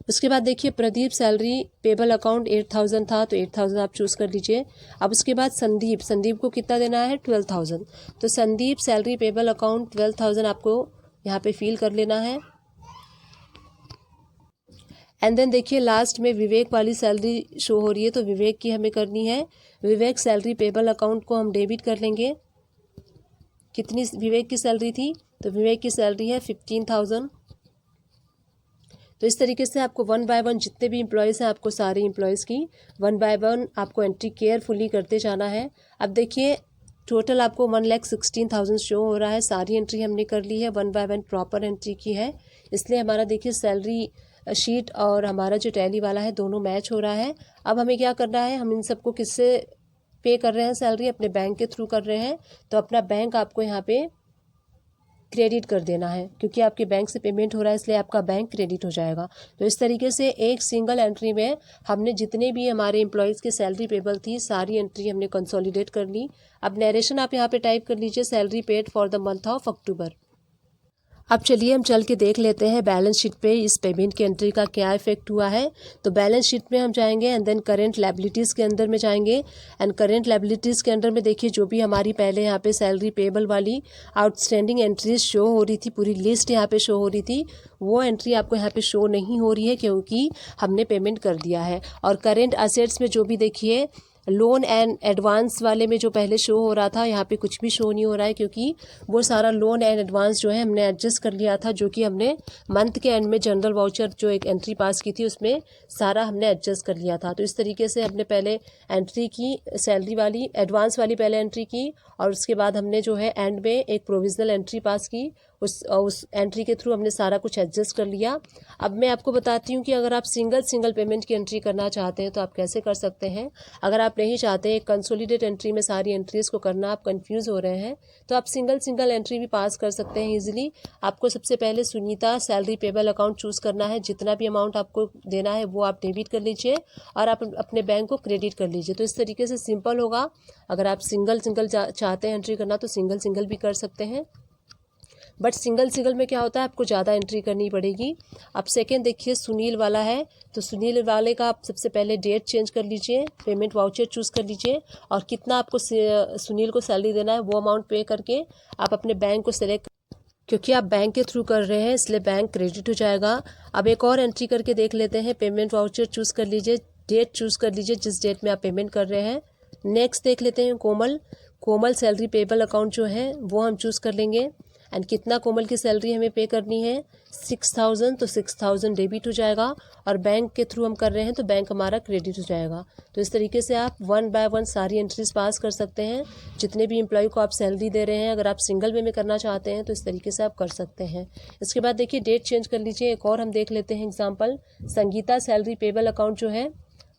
उसके बाद देखिए प्रदीप सैलरी पेबल अकाउंट 8,000 था, तो 8,000 आप चूज़ कर लीजिए। अब उसके बाद संदीप को कितना देना है, 12,000। तो संदीप सैलरी पेबल अकाउंट 12,000 आपको यहाँ पे फिल कर लेना है। एंड देन देखिए लास्ट में विवेक वाली सैलरी शो हो रही है, तो विवेक की हमें करनी है। विवेक सैलरी पेबल अकाउंट को हम डेबिट कर लेंगे। कितनी विवेक की सैलरी थी, तो विवेक की सैलरी है 15,000। तो इस तरीके से आपको 1 बाय 1 जितने भी एम्प्लॉयज़ हैं आपको सारे एम्प्लॉयज़ की 1 बाय 1 आपको एंट्री केयरफुली करते जाना है। अब देखिए टोटल आपको 1,16,000 शो हो रहा है। सारी एंट्री हमने कर ली है, 1 बाय 1 प्रॉपर एंट्री की है, इसलिए हमारा देखिए सैलरी शीट और हमारा जो टैली वाला है दोनों मैच हो रहा है। अब हमें क्या करना है, हम इन सबको किससे पे कर रहे हैं सैलरी, अपने बैंक के थ्रू कर रहे हैं, तो अपना बैंक आपको यहाँ पे क्रेडिट कर देना है, क्योंकि आपके बैंक से पेमेंट हो रहा है इसलिए आपका बैंक क्रेडिट हो जाएगा। तो इस तरीके से एक सिंगल एंट्री में हमने जितने भी हमारे एम्प्लॉयज़ की सैलरी पेबल थी सारी एंट्री हमने कंसोलिडेट कर ली। अब नरेशन आप यहाँ पे टाइप कर लीजिए, salary paid for the month of October. अब चलिए हम चल के देख लेते हैं बैलेंस शीट पे इस पेमेंट की एंट्री का क्या इफेक्ट हुआ है। तो बैलेंस शीट में हम जाएंगे एंड देन करेंट लायबिलिटीज़ के अंदर में जाएंगे एंड करेंट लायबिलिटीज़ के अंदर में देखिए जो भी हमारी पहले यहाँ पे सैलरी पेबल वाली आउटस्टैंडिंग एंट्रीज शो हो रही थी, पूरी लिस्ट यहाँ पे शो हो रही थी, वो एंट्री आपको यहाँ पे शो नहीं हो रही है क्योंकि हमने पेमेंट कर दिया है। और करेंट असेट्स में जो भी देखिए लोन एंड एडवांस वाले में जो पहले शो हो रहा था यहाँ पे कुछ भी शो नहीं हो रहा है क्योंकि वो सारा लोन एंड एडवांस जो है हमने एडजस्ट कर लिया था, जो कि हमने मंथ के एंड में जनरल वाउचर जो एक एंट्री पास की थी उसमें सारा हमने एडजस्ट कर लिया था। तो इस तरीके से हमने पहले एंट्री की सैलरी वाली एडवांस वाली पहले एंट्री की और उसके बाद हमने जो है एंड में एक प्रोविजनल एंट्री पास की, उस एंट्री के थ्रू हमने सारा कुछ एडजस्ट कर लिया। अब मैं आपको बताती हूँ कि अगर आप सिंगल पेमेंट की एंट्री करना चाहते हैं तो आप कैसे कर सकते हैं। अगर आप नहीं चाहते हैं कंसोलिडेट एंट्री में सारी एंट्रीज़ को करना, आप कंफ्यूज हो रहे हैं, तो आप सिंगल एंट्री भी पास कर सकते हैं इजीली। आपको सबसे पहले Sunita salary payable account choose करना है, जितना भी अमाउंट आपको देना है वो आप डेबिट कर लीजिए और आप अपने बैंक को क्रेडिट कर लीजिए। तो इस तरीके से सिंपल होगा। अगर आप सिंगल चाहते हैं एंट्री करना तो सिंगल भी कर सकते हैं, बट सिंगल में क्या होता है आपको ज़्यादा एंट्री करनी पड़ेगी। अब सेकेंड देखिए सुनील वाला है, तो सुनील वाले का आप सबसे पहले डेट चेंज कर लीजिए, पेमेंट वाउचर चूज़ कर लीजिए और कितना आपको सुनील को सैलरी देना है वो अमाउंट पे करके आप अपने बैंक को सेलेक्ट, क्योंकि आप बैंक के थ्रू कर रहे हैं इसलिए बैंक क्रेडिट हो जाएगा। अब एक और एंट्री करके देख लेते हैं, पेमेंट वाउचर चूज़ कर लीजिए, डेट चूज़ कर लीजिए जिस डेट में आप पेमेंट कर रहे हैं। नेक्स्ट देख लेते हैं कोमल सैलरी पेबल अकाउंट जो है वो हम चूज़ कर लेंगे एंड कितना कोमल की सैलरी हमें पे करनी है 6000, तो 6000 डेबिट हो जाएगा और बैंक के थ्रू हम कर रहे हैं तो बैंक हमारा क्रेडिट हो जाएगा। तो इस तरीके से आप 1 बाय 1 सारी एंट्रीज पास कर सकते हैं, जितने भी एम्प्लॉय को आप सैलरी दे रहे हैं। अगर आप सिंगल वे में करना चाहते हैं तो इस तरीके से आप कर सकते हैं। इसके बाद देखिए डेट चेंज कर लीजिए। एक और हम देख लेते हैं example, Sangeeta salary payable account जो है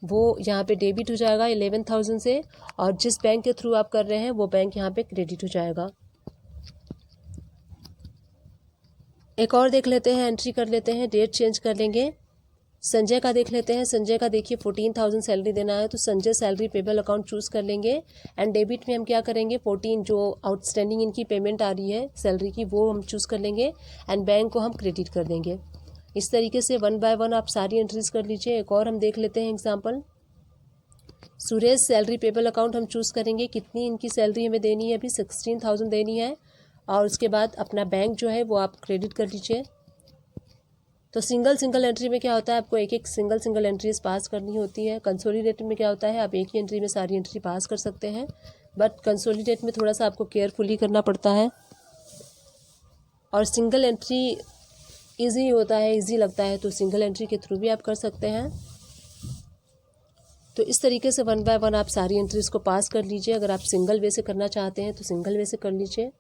वो यहाँ पे डेबिट हो जाएगा 11000 से और जिस बैंक के थ्रू आप कर रहे हैं वो बैंक यहाँ पे क्रेडिट हो जाएगा। एक और देख लेते हैं, एंट्री कर लेते हैं, डेट चेंज कर लेंगे। संजय का देख लेते हैं, संजय का देखिए 14000 सैलरी देना है तो Sanjay salary payable account choose कर लेंगे एंड डेबिट में हम क्या करेंगे 14 जो आउटस्टैंडिंग इनकी पेमेंट आ रही है सैलरी की वो हम चूज़ कर लेंगे एंड बैंक को हम क्रेडिट कर देंगे। इस तरीके से 1 बाय 1 आप सारी एंट्रीज कर लीजिए। एक और हम देख लेते हैं example, Suresh salary payable account हम चूज़ करेंगे, कितनी इनकी सैलरी हमें देनी है, अभी 16000 देनी है और उसके बाद अपना बैंक जो है वो आप क्रेडिट कर लीजिए। तो सिंगल एंट्री में क्या होता है आपको एक सिंगल एंट्रीज पास करनी होती है। कंसोलिडेट में क्या होता है आप एक ही एंट्री में सारी एंट्री पास कर सकते हैं, बट कंसोलिडेट में थोड़ा सा आपको केयरफुली करना पड़ता है और सिंगल एंट्री ईजी होता है, ईजी लगता है, तो सिंगल एंट्री के थ्रू भी आप कर सकते हैं। तो इस तरीके से 1 बाय 1 आप सारी एंट्रीज को पास कर लीजिए। अगर आप सिंगल वे से करना चाहते हैं तो सिंगल वे से कर लीजिए।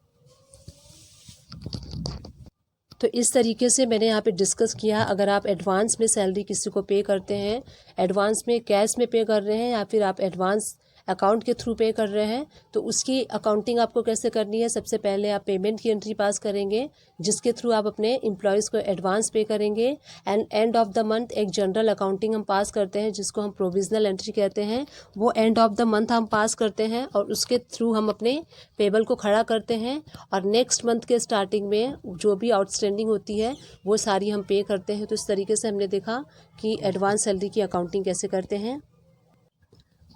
तो इस तरीके से मैंने यहाँ पे डिस्कस किया, अगर आप एडवांस में सैलरी किसी को पे करते हैं, एडवांस में कैश में पे कर रहे हैं या फिर आप एडवांस अकाउंट के थ्रू पे कर रहे हैं, तो उसकी अकाउंटिंग आपको कैसे करनी है। सबसे पहले आप पेमेंट की एंट्री पास करेंगे जिसके थ्रू आप अपने एम्प्लॉयज़ को एडवांस पे करेंगे and end of the month एक जनरल अकाउंटिंग हम पास करते हैं जिसको हम प्रोविजनल एंट्री कहते हैं, वो एंड ऑफ द मंथ हम पास करते हैं और उसके थ्रू हम अपने पेबल को खड़ा करते हैं और नेक्स्ट मंथ के स्टार्टिंग में जो भी आउटस्टैंडिंग होती है वो सारी हम पे करते हैं। तो इस तरीके से हमने देखा कि एडवांस सैलरी की अकाउंटिंग कैसे करते हैं।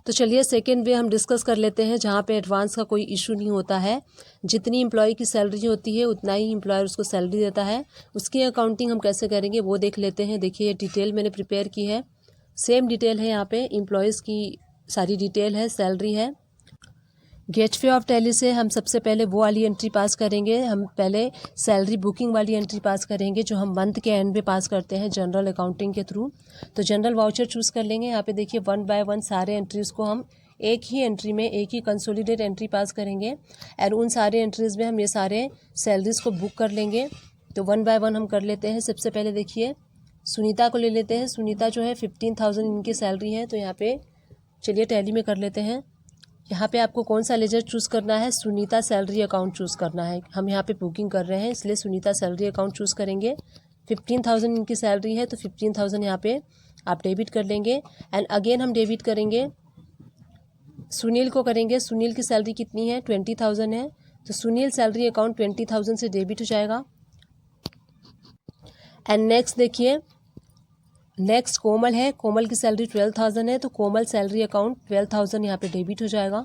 तो चलिए सेकेंड वे हम डिस्कस कर लेते हैं जहाँ पे एडवांस का कोई इशू नहीं होता है, जितनी एम्प्लॉय की सैलरी होती है उतना ही एम्प्लॉयर उसको सैलरी देता है। उसकी अकाउंटिंग हम कैसे करेंगे वो देख लेते हैं। देखिए ये डिटेल मैंने प्रिपेयर की है, सेम डिटेल है, यहाँ पे एम्प्लॉयज़ की सारी डिटेल है, सैलरी है। गेटवे ऑफ टैली से हम सबसे पहले वो वाली एंट्री पास करेंगे, हम पहले सैलरी बुकिंग वाली एंट्री पास करेंगे जो हम मंथ के एंड में पास करते हैं जनरल अकाउंटिंग के थ्रू। तो जनरल वाउचर चूज़ कर लेंगे। यहाँ पे देखिए 1 बाय 1 सारे एंट्रीज़ को हम एक ही एंट्री में एक ही कंसोलिडेट एंट्री पास करेंगे और उन सारे एंट्रीज़ में हम ये सारे सैलरीज़ को बुक कर लेंगे। तो 1 बाय 1 हम कर लेते हैं। सबसे पहले देखिए सुनीता को ले लेते हैं। सुनीता जो है 15000 इनकी सैलरी है, तो यहाँ पे चलिए टैली में कर लेते हैं। यहाँ पे आपको कौन सा लेजर चूज़ करना है, सुनीता सैलरी अकाउंट चूज़ करना है। हम यहाँ पे बुकिंग कर रहे हैं इसलिए सुनीता सैलरी अकाउंट चूज़ करेंगे। 15000 इनकी सैलरी है तो 15000 यहाँ पे आप डेबिट कर लेंगे एंड अगेन हम डेबिट करेंगे सुनील को करेंगे। सुनील की सैलरी कितनी है 20000 है, तो सुनील सैलरी अकाउंट 20000 से डेबिट हो जाएगा। एंड नेक्स्ट देखिए, नेक्स्ट कोमल है, कोमल की सैलरी 12,000 है, तो कोमल सैलरी अकाउंट 12,000 यहाँ पे डेबिट हो जाएगा।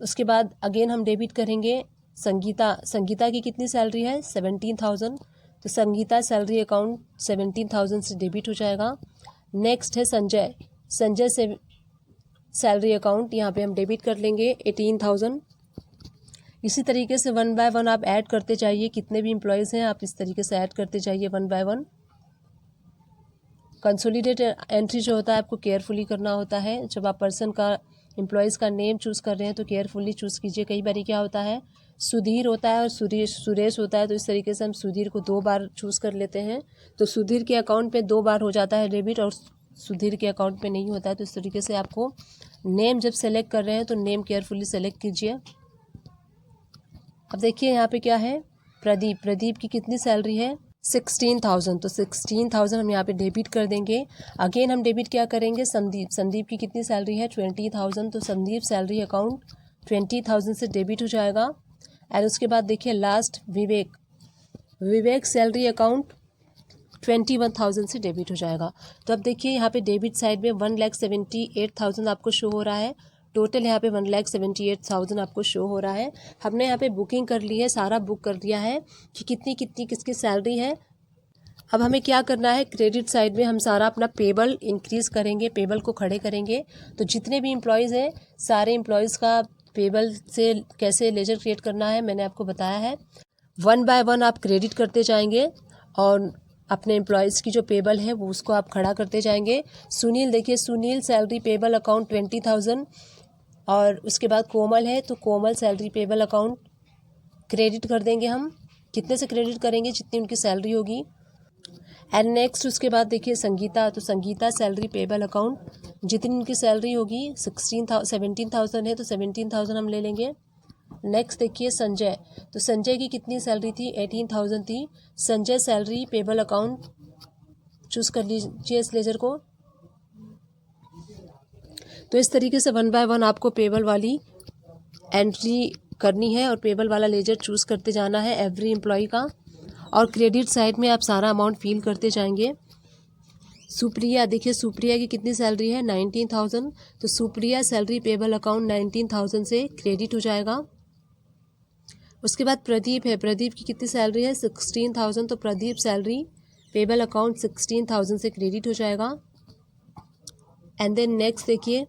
उसके बाद अगेन हम डेबिट करेंगे संगीता, संगीता की कितनी सैलरी है 17,000, तो संगीता सैलरी अकाउंट 17,000 से डेबिट हो जाएगा। नेक्स्ट है संजय, संजय से सैलरी अकाउंट यहाँ पे हम डेबिट कर लेंगे 18,000। इसी तरीके से वन बाय वन आप ऐड करते जाइए, कितने भी एम्प्लॉयज़ हैं आप इस तरीके से ऐड करते जाइए one by one. Consolidate entry जो होता है आपको केयरफुली करना होता है। जब आप पर्सन का, एम्प्लॉयज़ का नेम चूज़ कर रहे हैं तो केयरफुली चूज़ कीजिए। कई बार क्या होता है, सुधीर होता है और सुरेश होता है, तो इस तरीके से हम सुधीर को 2 बार चूज़ कर लेते हैं, तो सुधीर के अकाउंट पे 2 बार हो जाता है डेबिट और सुधीर के अकाउंट पे नहीं होता है। तो इस तरीके से आपको नेम जब सेलेक्ट कर रहे हैं तो नेम केयरफुली सेलेक्ट कीजिए। अब देखिए यहाँ पे क्या है, प्रदीप, प्रदीप की कितनी सैलरी है 16,000, तो 16,000 हम यहाँ पे डेबिट कर देंगे। अगेन हम डेबिट क्या करेंगे, संदीप, संदीप की कितनी सैलरी है 20,000, तो संदीप सैलरी अकाउंट 20,000 से डेबिट हो जाएगा। एंड उसके बाद देखिए लास्ट विवेक, विवेक सैलरी अकाउंट 21,000 से डेबिट हो जाएगा। तो अब देखिए यहाँ पे डेबिट साइड में 1,78,000 आपको शो हो रहा है, टोटल यहाँ पे 1,78,000 आपको शो हो रहा है। हमने यहाँ पे बुकिंग कर ली है, सारा बुक कर दिया है कि कितनी कितनी किसकी सैलरी है। अब हमें क्या करना है, क्रेडिट साइड में हम सारा अपना पेबल इंक्रीज़ करेंगे, पेबल को खड़े करेंगे। तो जितने भी एम्प्लॉयज़ हैं सारे एम्प्लॉयज़ का पेबल से कैसे लेजर क्रिएट करना है मैंने आपको बताया है। वन बाय वन आप क्रेडिट करते जाएंगे और अपने एम्प्लॉयज़ की जो पेबल है वो उसको आप खड़ा करते जाएंगे। सुनील, देखिए सुनील सैलरी पेबल अकाउंट 20,000, और उसके बाद कोमल है, तो कोमल सैलरी पेबल अकाउंट क्रेडिट कर देंगे हम। कितने से क्रेडिट करेंगे, जितनी उनकी सैलरी होगी। एंड नेक्स्ट उसके बाद देखिए संगीता, तो संगीता सैलरी पेबल अकाउंट जितनी उनकी सैलरी होगी 17,000 है, तो 17,000 हम ले लेंगे। नेक्स्ट देखिए संजय, तो संजय की कितनी सैलरी थी 18,000 थी, Sanjay salary payable account choose कर लीजिए इस लेजर को। तो इस तरीके से वन बाय वन आपको पेबल वाली एंट्री करनी है और पेबल वाला लेजर चूज़ करते जाना है एवरी एम्प्लॉय का, और क्रेडिट साइड में आप सारा अमाउंट फिल करते जाएंगे। सुप्रिया, देखिए सुप्रिया की कितनी सैलरी है 19,000, तो सुप्रिया सैलरी पेबल अकाउंट 19,000 से क्रेडिट हो जाएगा। उसके बाद प्रदीप है, प्रदीप की कितनी सैलरी है 16,000, तो प्रदीप सैलरी पेबल अकाउंट 16,000 से क्रेडिट हो जाएगा। एंड देन नेक्स्ट देखिए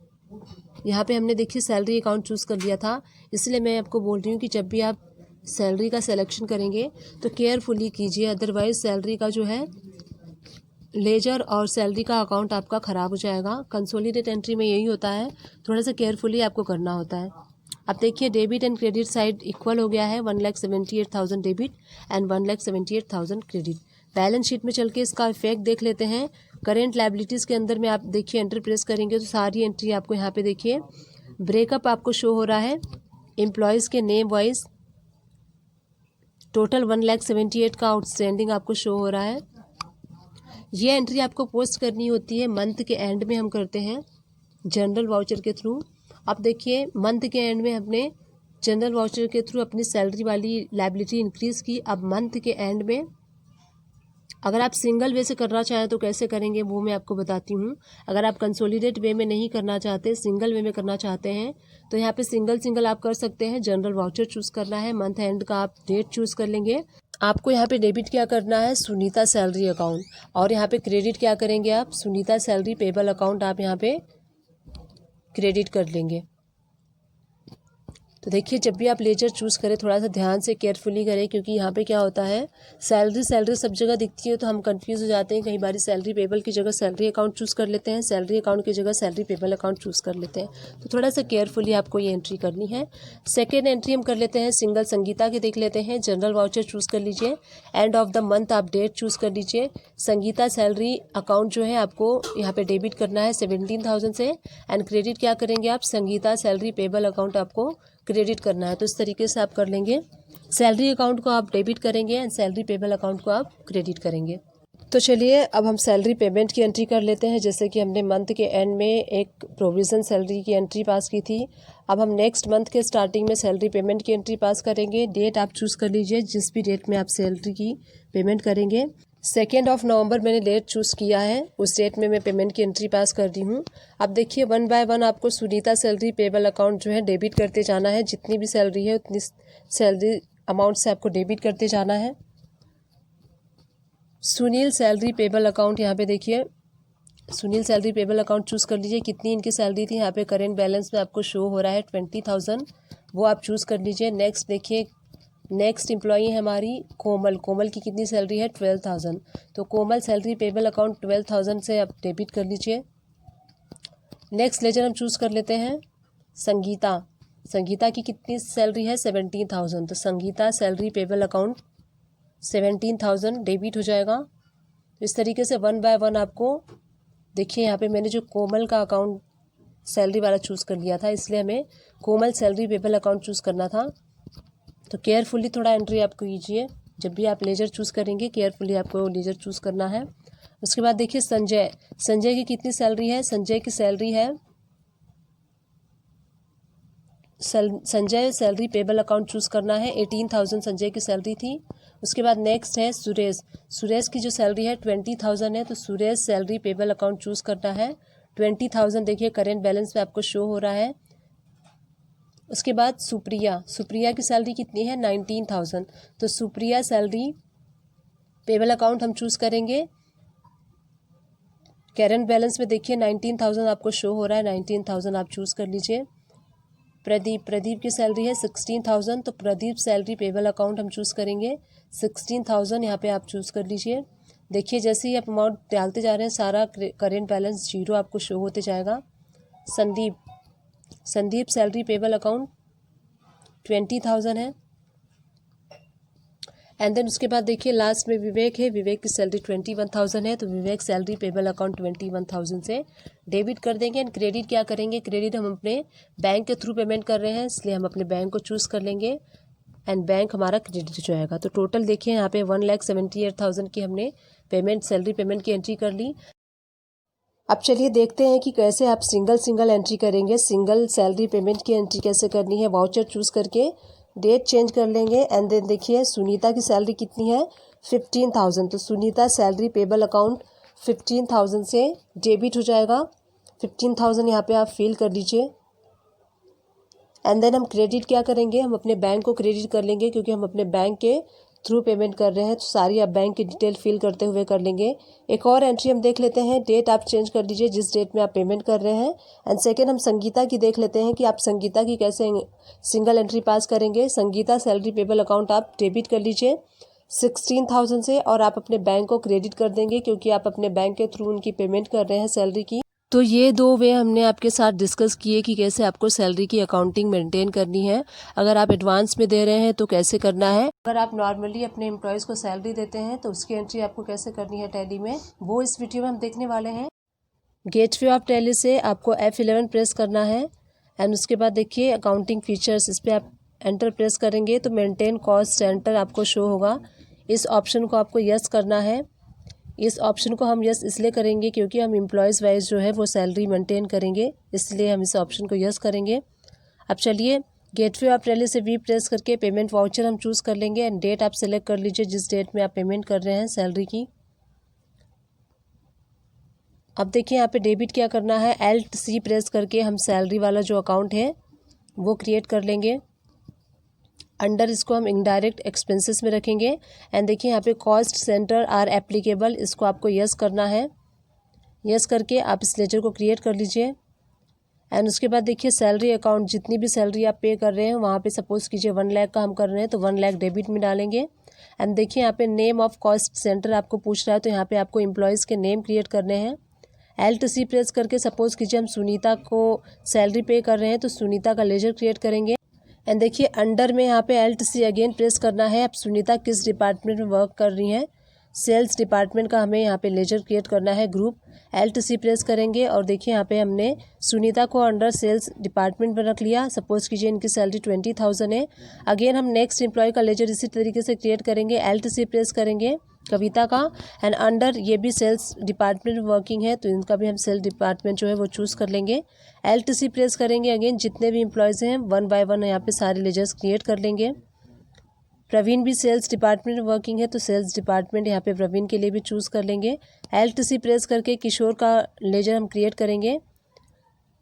यहाँ पे हमने देखिए सैलरी अकाउंट चूज़ कर लिया था, इसलिए मैं आपको बोल रही हूँ कि जब भी आप सैलरी का सिलेक्शन करेंगे तो केयरफुली कीजिए, अदरवाइज़ सैलरी का जो है लेजर और सैलरी का अकाउंट आपका ख़राब हो जाएगा। कंसोलिडेट एंट्री में यही होता है, थोड़ा सा केयरफुली आपको करना होता है। अब देखिए debit and credit side equal हो गया है, 1,78,000 debit and 1,78,000 credit. Balance sheet में चल के इसका इफेक्ट देख लेते हैं। करेंट लायबिलिटीज़ के अंदर में आप देखिए एंटर प्रेस करेंगे तो सारी एंट्री आपको यहाँ पे देखिए ब्रेकअप आपको शो हो रहा है एम्प्लॉयज़ के नेम वाइज। टोटल 1,78,000 का आउटस्टैंडिंग आपको शो हो रहा है। ये एंट्री आपको पोस्ट करनी होती है मंथ के एंड में, हम करते हैं जनरल वाउचर के थ्रू। अब देखिए मंथ के एंड में हमने जनरल वाउचर के थ्रू अपनी सैलरी वाली लायबिलिटी इंक्रीज़ की। अब मंथ के एंड में अगर आप सिंगल वे से करना चाहें तो कैसे करेंगे वो मैं आपको बताती हूँ। अगर आप कंसोलिडेट वे में नहीं करना चाहते, सिंगल वे में करना चाहते हैं, तो यहाँ पे सिंगल आप कर सकते हैं। जनरल वाउचर चूज़ करना है, मंथ एंड का आप डेट चूज़ कर लेंगे। आपको यहाँ पे डेबिट क्या करना है सुनीता सैलरी अकाउंट, और यहाँ पे क्रेडिट क्या करेंगे आप सुनीता सैलरी पेबल अकाउंट आप यहाँ पे क्रेडिट कर लेंगे। तो देखिए जब भी आप लेजर चूज़ करें थोड़ा सा ध्यान से केयरफुली करें, क्योंकि यहाँ पे क्या होता है सैलरी सब जगह दिखती है तो हम कंफ्यूज हो जाते हैं। कई बार सैलरी पेबल की जगह सैलरी अकाउंट चूज़ कर लेते हैं, सैलरी अकाउंट की जगह सैलरी पेबल अकाउंट चूज़ कर लेते हैं। तो थोड़ा सा केयरफुली आपको ये एंट्री करनी है। सेकेंड एंट्री हम कर लेते हैं सिंगल संगीता के, देख लेते हैं। जनरल वाउचर चूज़ कर लीजिए, एंड ऑफ द मंथ आप डेट चूज़ कर लीजिए। संगीता सैलरी अकाउंट जो है आपको यहाँ पे डेबिट करना है 17,000 से, एंड क्रेडिट क्या करेंगे आप संगीता सैलरी पेबल अकाउंट आपको क्रेडिट करना है। तो इस तरीके से आप कर लेंगे। सैलरी अकाउंट को आप डेबिट करेंगे एंड सैलरी पेबल अकाउंट को आप क्रेडिट करेंगे। तो चलिए अब हम सैलरी पेमेंट की एंट्री कर लेते हैं। जैसे कि हमने मंथ के एंड में एक प्रोविज़न सैलरी की एंट्री पास की थी, अब हम नेक्स्ट मंथ के स्टार्टिंग में सैलरी पेमेंट की एंट्री पास करेंगे। डेट आप चूज़ कर लीजिए, जिस भी डेट में आप सैलरी की पेमेंट करेंगे। 2 नवंबर मैंने डेट चूज़ किया है, उस डेट में मैं पेमेंट की एंट्री पास कर दी हूँ। अब देखिए 1 बाय 1 आपको सुनीता सैलरी पेबल अकाउंट जो है डेबिट करते जाना है। जितनी भी सैलरी है उतनी सैलरी अमाउंट से आपको डेबिट करते जाना है। सुनील सैलरी पेबल अकाउंट, यहाँ पे देखिए Sunil salary payable account choose कर लीजिए। कितनी इनकी सैलरी थी, यहाँ पे करेंट बैलेंस में आपको शो हो रहा है 20,000, वो आप चूज़ कर लीजिए। नेक्स्ट देखिए, नेक्स्ट एम्प्लॉई है हमारी कोमल। कोमल की कितनी सैलरी है 12,000, तो कोमल सैलरी पेबल अकाउंट 12,000 से आप डेबिट कर लीजिए। नेक्स्ट लेजर हम चूज़ कर लेते हैं संगीता। संगीता की कितनी सैलरी है 17,000, तो Sangeeta salary payable account 17,000 debit हो जाएगा। इस तरीके से 1 बाय 1 आपको देखिए, यहाँ पे मैंने जो कोमल का अकाउंट सैलरी वाला चूज़ कर लिया था, इसलिए हमें कोमल सैलरी पेबल अकाउंट चूज़ करना था। तो केयरफुली थोड़ा एंट्री आपको कीजिए। जब भी आप लेजर चूज़ करेंगे केयरफुली आपको लेजर चूज़ करना है। उसके बाद देखिए संजय, संजय की कितनी सैलरी है, संजय की सैलरी है Sanjay salary payable account choose करना है। 18,000 संजय की सैलरी थी। उसके बाद नेक्स्ट है सुरेश। सुरेश की जो सैलरी है 20,000 है, तो Suresh salary payable account choose करना है। 20,000 देखिए करेंट बैलेंस में आपको शो हो रहा है। उसके बाद सुप्रिया, सुप्रिया की सैलरी कितनी है 19,000, तो सुप्रिया सैलरी पेबल अकाउंट हम चूज़ करेंगे। करेंट बैलेंस में देखिए 19,000 आपको शो हो रहा है, 19,000 आप चूज़ कर लीजिए। प्रदीप, प्रदीप की सैलरी है 16,000, तो प्रदीप सैलरी पेबल अकाउंट हम चूज़ करेंगे। 16,000 यहाँ पे आप चूज़ कर लीजिए। देखिए जैसे ही आप अमाउंट डालते जा रहे हैं सारा करेंट बैलेंस 0 आपको शो होते जाएगा। Sandeep, Sandeep salary payable account 20,000 है। एंड देन उसके बाद देखिए लास्ट में विवेक है, विवेक की सैलरी 21,000 है, तो विवेक सैलरी पेबल अकाउंट 21,000 से डेबिट कर देंगे। एंड क्रेडिट क्या करेंगे, क्रेडिट हम अपने बैंक के थ्रू पेमेंट कर रहे हैं, इसलिए हम अपने बैंक को चूज़ कर लेंगे एंड बैंक हमारा क्रेडिट हो जाएगा। तो टोटल देखिए यहाँ पे 1,78,000 की हमने पेमेंट सैलरी पेमेंट की एंट्री कर ली। अब चलिए देखते हैं कि कैसे आप सिंगल एंट्री करेंगे। सिंगल सैलरी पेमेंट की एंट्री कैसे करनी है। वाउचर चूज़ करके डेट चेंज कर लेंगे। एंड देन देखिए सुनीता की सैलरी कितनी है 15,000, तो सुनीता सैलरी पेबल अकाउंट 15,000 से डेबिट हो जाएगा। 15,000 यहाँ पे आप फिल कर लीजिए। एंड देन हम क्रेडिट क्या करेंगे, हम अपने बैंक को क्रेडिट कर लेंगे, क्योंकि हम अपने बैंक के थ्रू पेमेंट कर रहे हैं, तो सारी आप बैंक की डिटेल फिल करते हुए कर लेंगे। एक और एंट्री हम देख लेते हैं, डेट आप चेंज कर लीजिए जिस डेट में आप पेमेंट कर रहे हैं। एंड सेकेंड हम संगीता की देख लेते हैं कि आप संगीता की कैसे सिंगल एंट्री पास करेंगे। संगीता सैलरी पेबल अकाउंट आप डेबिट कर लीजिए 16,000 से, और आप अपने बैंक को क्रेडिट कर देंगे, क्योंकि आप अपने बैंक के थ्रू उनकी पेमेंट कर रहे हैं सैलरी की। तो ये 2 वे हमने आपके साथ डिस्कस किए कि कैसे आपको सैलरी की अकाउंटिंग मेंटेन करनी है। अगर आप एडवांस में दे रहे हैं तो कैसे करना है, अगर आप नॉर्मली अपने एम्प्लॉयज़ को सैलरी देते हैं तो उसकी एंट्री आपको कैसे करनी है टैली में, वो इस वीडियो में हम देखने वाले हैं। गेटवे ऑफ टैली से आपको F11 प्रेस करना है। एंड उसके बाद देखिए अकाउंटिंग फीचर्स, इस पर आप एंटर प्रेस करेंगे तो मेंटेन कॉस्ट सेंटर आपको शो होगा। इस ऑप्शन को आपको यस करना है। इस ऑप्शन को हम यस इसलिए करेंगे क्योंकि हम एम्प्लॉयज़ वाइज जो है वो सैलरी मेंटेन करेंगे, इसलिए हम इस ऑप्शन को यस करेंगे। अब चलिए गेटवे ऑफ टैली से वी प्रेस करके पेमेंट वाउचर हम चूज़ कर लेंगे। एंड डेट आप सेलेक्ट कर लीजिए जिस डेट में आप पेमेंट कर रहे हैं सैलरी की। अब देखिए यहाँ पे डेबिट क्या करना है, Alt+C प्रेस करके हम सैलरी वाला जो अकाउंट है वो क्रिएट कर लेंगे। अंडर इसको हम इनडायरेक्ट एक्सपेंसेस में रखेंगे। एंड देखिए यहाँ पे कॉस्ट सेंटर आर एप्लीकेबल, इसको आपको यस करना है। यस करके आप इस लेजर को क्रिएट कर लीजिए। एंड उसके बाद देखिए सैलरी अकाउंट, जितनी भी सैलरी आप पे कर रहे हैं वहाँ पे सपोज कीजिए 1 लाख का हम कर रहे हैं, तो 1 लाख डेबिट में डालेंगे। एंड देखिए यहाँ पे नेम ऑफ कॉस्ट सेंटर आपको पूछ रहा है, तो यहाँ पे आपको एम्प्लॉयज़ के नेम क्रिएट करने हैं। Alt+C प्रेस करके सपोज कीजिए हम सुनीता को सैलरी पे कर रहे हैं, तो सुनीता का लेजर क्रिएट करेंगे। एंड देखिए अंडर में यहाँ पे Alt+C अगेन प्रेस करना है। अब सुनीता किस डिपार्टमेंट में वर्क कर रही हैं, सेल्स डिपार्टमेंट का हमें यहाँ पे लेजर क्रिएट करना है ग्रुप। Alt+C प्रेस करेंगे और देखिए यहाँ पे हमने सुनीता को अंडर सेल्स डिपार्टमेंट में रख लिया। सपोज कीजिए इनकी सैलरी 20,000 है। अगेन हम नेक्स्ट एम्प्लॉय का लेजर इसी तरीके से क्रिएट करेंगे। Alt+C प्रेस करेंगे कविता का। एंड अंडर ये भी सेल्स डिपार्टमेंट वर्किंग है तो इनका भी हम सेल्स डिपार्टमेंट जो है वो चूज़ कर लेंगे। LTC प्रेस करेंगे। अगेन जितने भी एम्प्लॉयज़ हैं 1 बाय 1 यहाँ पे सारे लेजर्स क्रिएट कर लेंगे। प्रवीण भी सेल्स डिपार्टमेंट वर्किंग है तो सेल्स डिपार्टमेंट यहाँ पे प्रवीण के लिए भी चूज़ कर लेंगे। LTC प्रेस करके किशोर का लेजर हम क्रिएट करेंगे।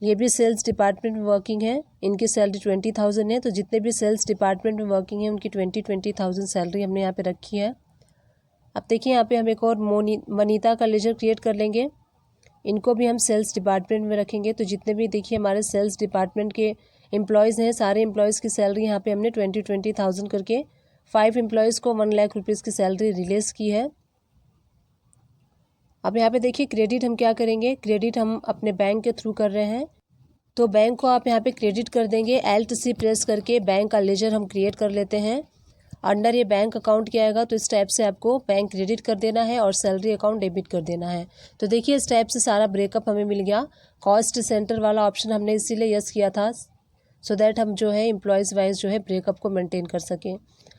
ये भी सेल्स डिपार्टमेंट में वर्किंग है, इनकी सैलरी 20,000 है। तो जितने भी सेल्स डिपार्टमेंट में वर्किंग है उनकी 20,000 सैलरी हमने यहाँ पे रखी है। अब देखिए यहाँ पे हम एक और मनीता का लेजर क्रिएट कर लेंगे। इनको भी हम सेल्स डिपार्टमेंट में रखेंगे। तो जितने भी देखिए हमारे सेल्स डिपार्टमेंट के एम्प्लॉयज़ हैं सारे एम्प्लॉयज़ की सैलरी यहाँ पे हमने 20,000 करके 5 एम्प्लॉयज़ को 1 लाख रुपीज़ की सैलरी रिलीज़ की है। अब यहाँ पे देखिए क्रेडिट हम क्या करेंगे, क्रेडिट हम अपने बैंक के थ्रू कर रहे हैं तो बैंक को आप यहाँ पे क्रेडिट कर देंगे। LTC प्रेस करके बैंक का लेजर हम क्रिएट कर लेते हैं। अंडर ये बैंक अकाउंट क्या आएगा तो इस टाइप से आपको बैंक क्रेडिट कर देना है और सैलरी अकाउंट डेबिट कर देना है। तो देखिए इस टाइप से सारा ब्रेकअप हमें मिल गया। कॉस्ट सेंटर वाला ऑप्शन हमने इसीलिए यस किया था सो दैट हम जो है एम्प्लॉयज़ वाइज जो है ब्रेकअप को मेंटेन कर सकें।